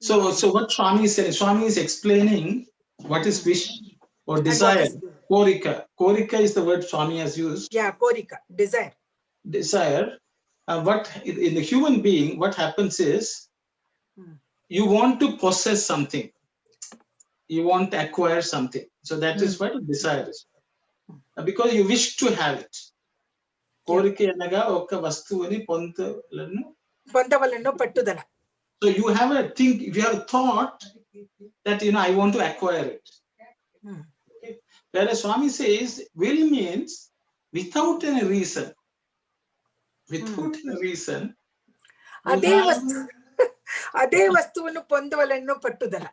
So what Swami is saying, Swami is explaining what is wish or desire. Korika. Korika is the word Swami has used. Yeah, korika, desire. Desire. What in the human being, what happens is you want to possess something. You want to acquire something. So that is what desire is. Because you wish to have it. Korika anaga oka vastuvani పొందవలెనను పట్టుదల. So you have a think, if you have a thought that I want to acquire it. Okay. Whereas Swami says will means without any reason. Without any reason. అదే వస్తువును పొందవలెనను పట్టుదల.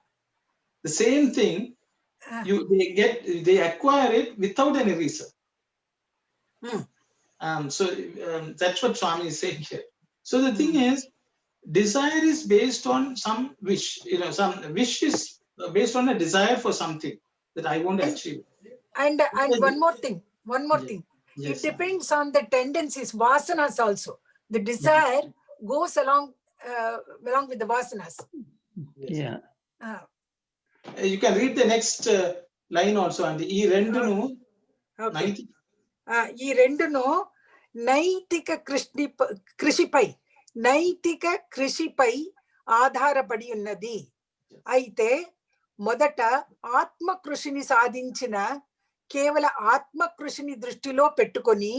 The same thing, they acquire it without any reason. So that's what Swami is saying here. So the thing is, desire is based on some wish. Some wish is based on a desire for something that I want to achieve. And one more thing. Yes. It depends on the tendencies, vasanas also. The desire goes along with the vasanas. Yeah. You can read the next line also. And ఈ రెండును ఈ రెండును నైతిక కృషిపై ఆధారపడి ఉన్నది. అయితే మొదట ఆత్మకృషిని సాధించిన కేవల ఆత్మకృషిని దృష్టిలో పెట్టుకొని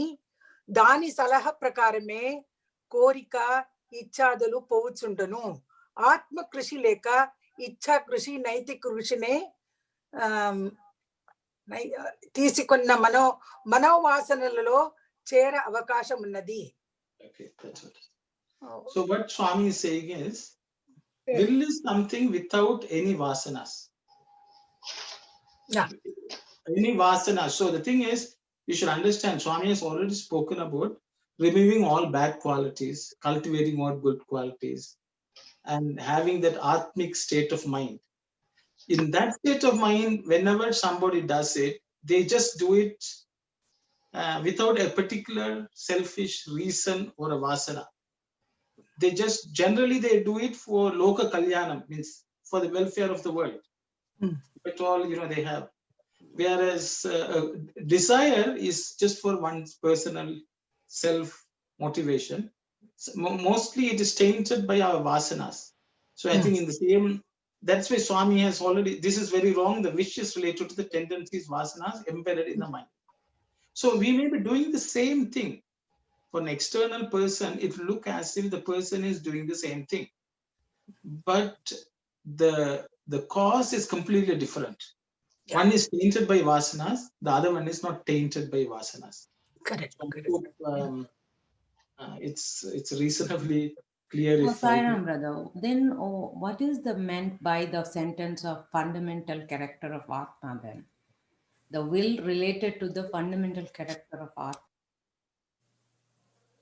దాని సలహా ప్రకారమే కోరిక ఇచ్ఛాదులు పోవుచుండును. ఆత్మకృషి లేక ఇచ్ఛా కృషి నైతిక కృషినే తీసుకున్న మనోవాసనలలో చేర అవకాశం ఉన్నది. So what Swami is saying is, will is something without any vasanas. Any vasanas. So the thing is, you should understand, Swami has already spoken about removing all bad qualities, cultivating all good qualities, and having that atmic state of mind. In that state of mind, whenever somebody does it, they just do it without a particular selfish reason or a vasana. They just generally do it for loka kalyanam, means for the welfare of the world. But all they have. Whereas desire is just for one's personal self motivation. Mostly it is tainted by our vasanas. So I think in the same, that's why Swami has already, this is very wrong. The wish is related to the tendencies, vasanas embedded in the mind. So we may be doing the same thing. For an external person, it will look as if the person is doing the same thing. But the cause is completely different. One is tainted by vasanas, the other one is not tainted by vasanas. Correct. So, it's reasonably clear Oh, if I Sairam, brother. Then what is the meant by the sentence of fundamental character of Atma then? The will related to the fundamental character of Atma.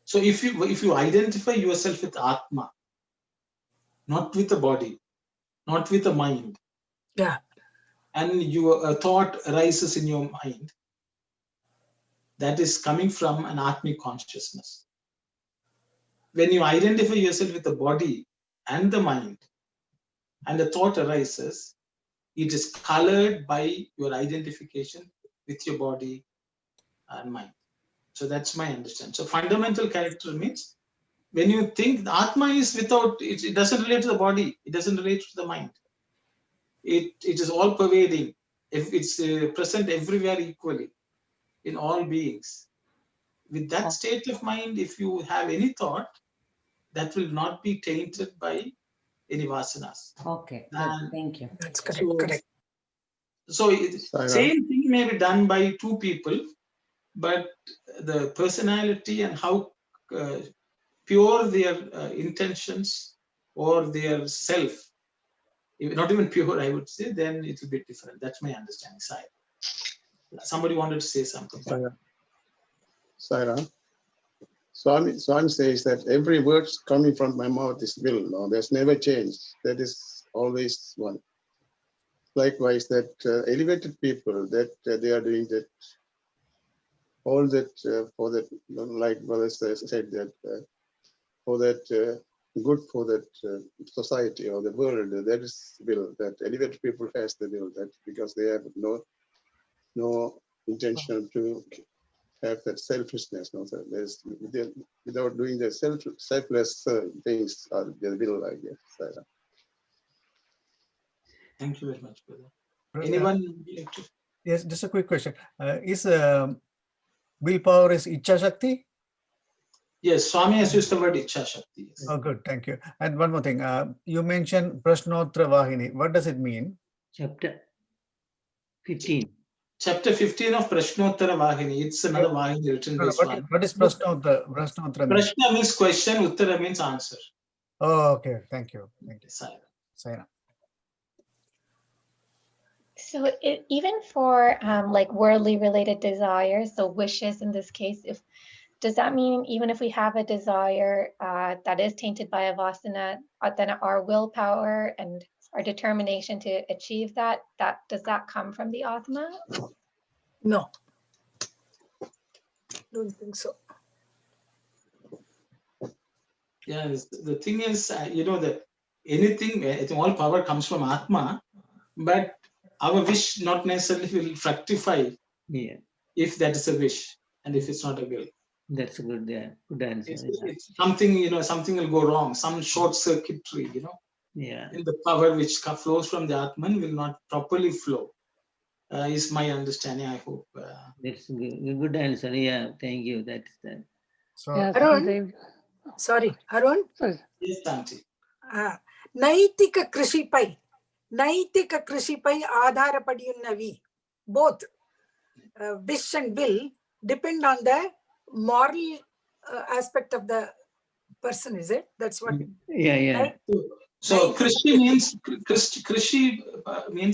So if you identify yourself with Atma, not with the body, not with the mind, Yeah. and your thought arises in your mind, that is coming from an Atmic consciousness. When you identify yourself with the body and the mind, and the thought arises, it is colored by your identification with your body and mind. So that's my understanding. So fundamental character means when you think the Atma is without, it doesn't relate to the body, it doesn't relate to the mind. It is all pervading. If it's present everywhere equally in all beings. With that state of mind, if you have any thought, that will not be tainted by any vasanas. Okay, thank you. That's correct. So same thing may be done by two people, but the personality and how pure their intentions or their self, not even pure, I would say, then it will be different. That's my understanding. Somebody wanted to say something. Saira. Swami says that every word coming from my mouth is will. No, there's never change. That is always one. Likewise, that elevated people, that they are doing that, all that for that, like Brother said, that for that good for that society or the world, that is will. That elevated people has the will. That because they have no intention to have that selfishness. No, there's without doing the selfless things, they will, I guess. Thank you very much, brother. Anyone like to? Yes, just a quick question. Is willpower is Ichha Shakti? Yes, Swami has used the word Ichha Shakti. Yes. Oh, good. Thank you. And one more thing. You mentioned Prashnottara Vahini. What does it mean? Chapter 15. Chapter 15 of Prashnottara Vahini. It's another Vahini written by Swami. What is Prashnottara mean? Prashna means question, Uttara means answer. Oh, okay. Thank you. Thank you. Saira. So even for like worldly related desires, so wishes in this case, does that mean even if we have a desire that is tainted by a vasana, then our willpower and our determination to achieve that, does that come from the Atma? No, don't think so. Yeah, the thing is, that anything, I think all power comes from Atma, but our wish not necessarily will fructify if that is a wish and if it's not a will. That's a good answer. It's something, something will go wrong, some short circuitry, Yeah. And the power which flows from the Atman will not properly flow, is my understanding, I hope. That's a good answer. Yeah, thank you. That's that. So, Arun, sorry, Arun? Yes, Auntie. Naitika Krishipai Adharapadi Navi, both wish and will depend on the moral aspect of the person, is it? That's what. Yeah. Right? So Krishi means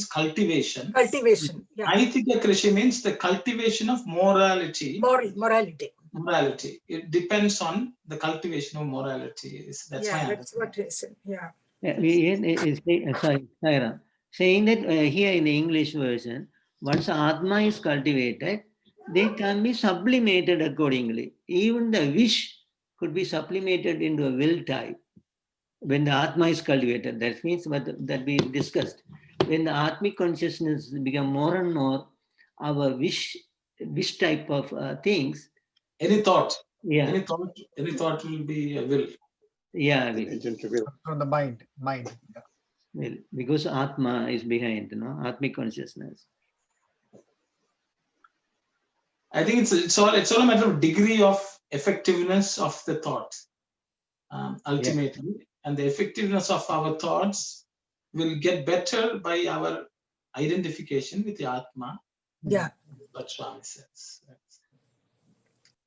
cultivation. Cultivation. Yeah. Naitika Krishi means the cultivation of morality. Morality. It depends on the cultivation of morality. That's my that's what it is. Yeah. Sorry, Saira. Saying that here in the English version, once Atma is cultivated, they can be sublimated accordingly. Even the wish could be sublimated into a will type. When the Atma is cultivated, that means that we discussed. When the Atmic consciousness become more and more, our wish type of things. Any thought. Yeah. Any thought will be a will. Yeah, will. From the mind. Yeah. Will, because Atma is behind, Atmic consciousness. I think it's all a matter of degree of effectiveness of the thought, ultimately, and the effectiveness of our thoughts will get better by our identification with the Atma. Yeah. What Swami says.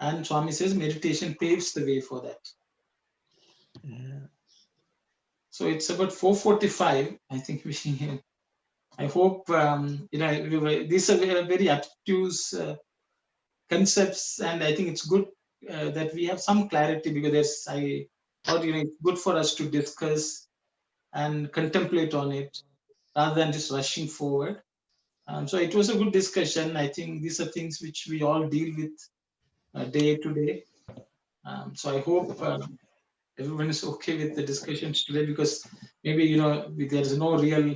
And Swami says meditation paves the way for that. So it's about 4:45. I think I hope these are very obtuse concepts, and I think it's good that we have some clarity, because I thought it's good for us to discuss and contemplate on it rather than just rushing forward. So it was a good discussion. I think these are things which we all deal with day to day. So I hope everyone is okay with the discussions today, because maybe there is no real.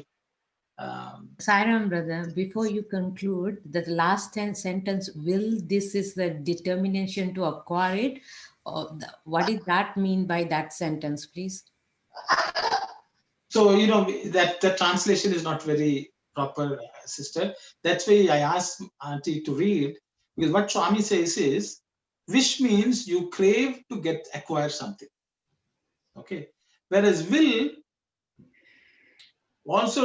Sai Ram, brother, before you conclude, the last sentence, will this is the determination to acquire it? Or what does that mean by that sentence, please? So, that the translation is not very proper, sister. That's why I asked Auntie to read, because what Swami says is, wish means you crave to acquire something. Okay. Whereas will also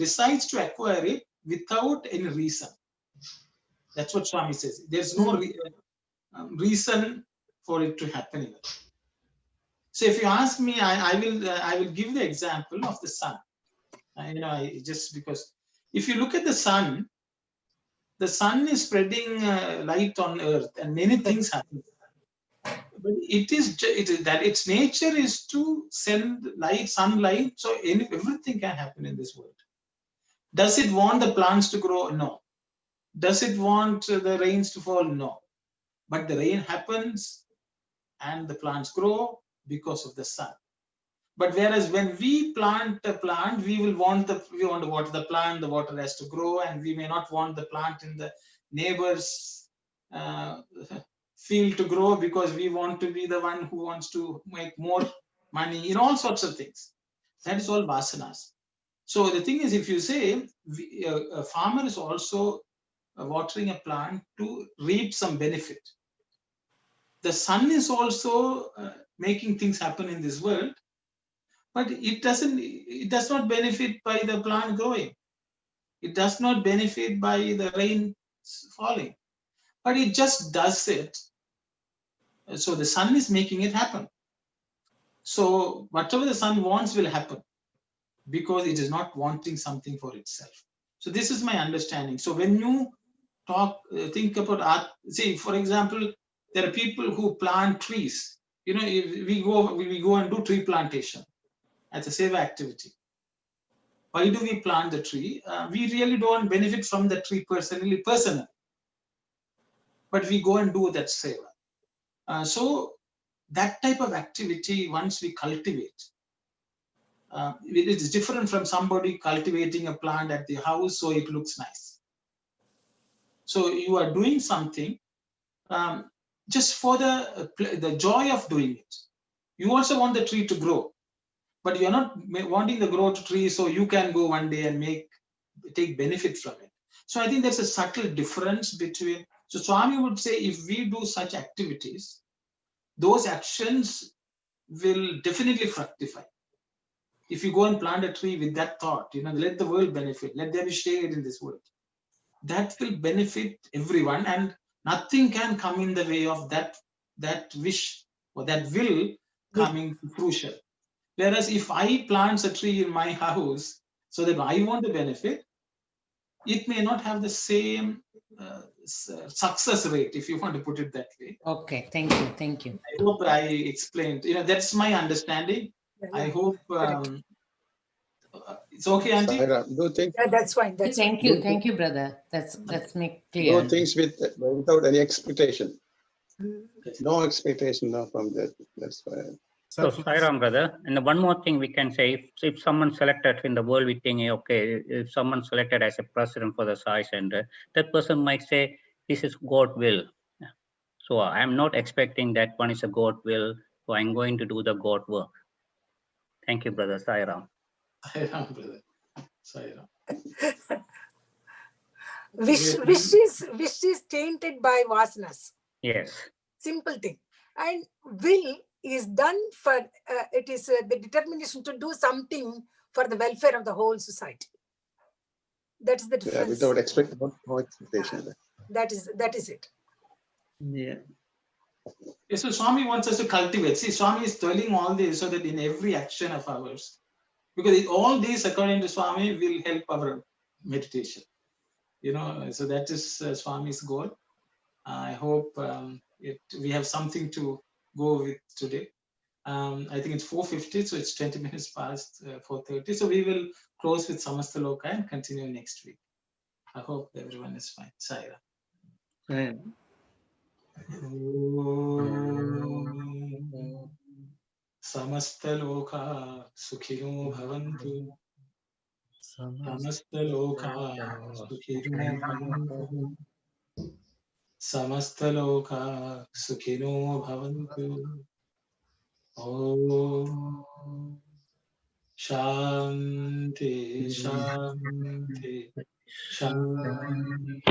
decides to acquire it without any reason. That's what Swami says. There's no reason for it to happen. So if you ask me, I will give the example of the sun. Just because if you look at the sun is spreading light on earth, and many things happen. But it is that its nature is to send light, sunlight, so everything can happen in this world. Does it want the plants to grow? No. Does it want the rains to fall? No. But the rain happens and the plants grow because of the sun. But whereas when we plant a plant, we want to water the plant, the water has to grow, and we may not want the plant in the neighbor's field to grow, because we want to be the one who wants to make more money, all sorts of things. That is all vasanas. So the thing is, if you say a farmer is also watering a plant to reap some benefit, the sun is also making things happen in this world, but it does not benefit by the plant growing. It does not benefit by the rain falling, but it just does it. So the sun is making it happen. So whatever the sun wants will happen, because it is not wanting something for itself. So this is my understanding. So when you think about art, see, for example, there are people who plant trees. We go and do tree plantation as a seva activity. Why do we plant the tree? We really don't benefit from the tree personally, but we go and do that seva. So that type of activity, once we cultivate, it is different from somebody cultivating a plant at the house so it looks nice. So you are doing something just for the joy of doing it. You also want the tree to grow, but you're not wanting the growth tree so you can go one day and take benefit from it. So I think there's a subtle difference between. So Swami would say, if we do such activities, those actions will definitely fructify. If you go and plant a tree with that thought, let the world benefit, let there be shade in this world, that will benefit everyone, and nothing can come in the way of that wish or that will coming to fruition. Whereas if I plant a tree in my house so that I want to benefit, it may not have the same success rate, if you want to put it that way. Okay, thank you. I hope I explained. That's my understanding. I hope it's okay, Auntie. Yeah, that's fine. Thank you, brother. That's make clear. Do things without any expectation. No expectation from that. That's why. So, Sai Ram, brother, and one more thing we can say, if someone selected in the world, we think, okay, if someone selected as a president for the Sai Center, that person might say, this is God will. So I'm not expecting that one is a God will, so I'm going to do the God work. Thank you, brother. Sai Ram. Sai Ram, brother. Sai Ram. Wish is tainted by vasanas. Yes. Simple thing. And will is done for, it is the determination to do something for the welfare of the whole society. That is the difference. Without expectation. No expectation. That is it. Yeah. Yes, so Swami wants us to cultivate. See, Swami is telling all this so that in every action of ours, because all these, according to Swami, will help our meditation. You know, so that is Swami's goal. I hope we have something to go with today. I think it's 4:50, so it's 20 minutes past 4:30. So we will close with Samasta Loka and continue next week. I hope everyone is fine. Saira. Right. Samasta Loka Sukhino Bhavantu. Samasta Loka Sukhino Bhavantu. Samasta Loka Sukhino Bhavantu. Om Shanti Shanti Shanti.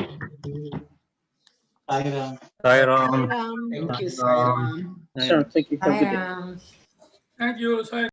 Sai Ram. Sai Ram. Thank you, Sai Ram. Sure, thank you. Have a good day. Ram. Thank you, Sai.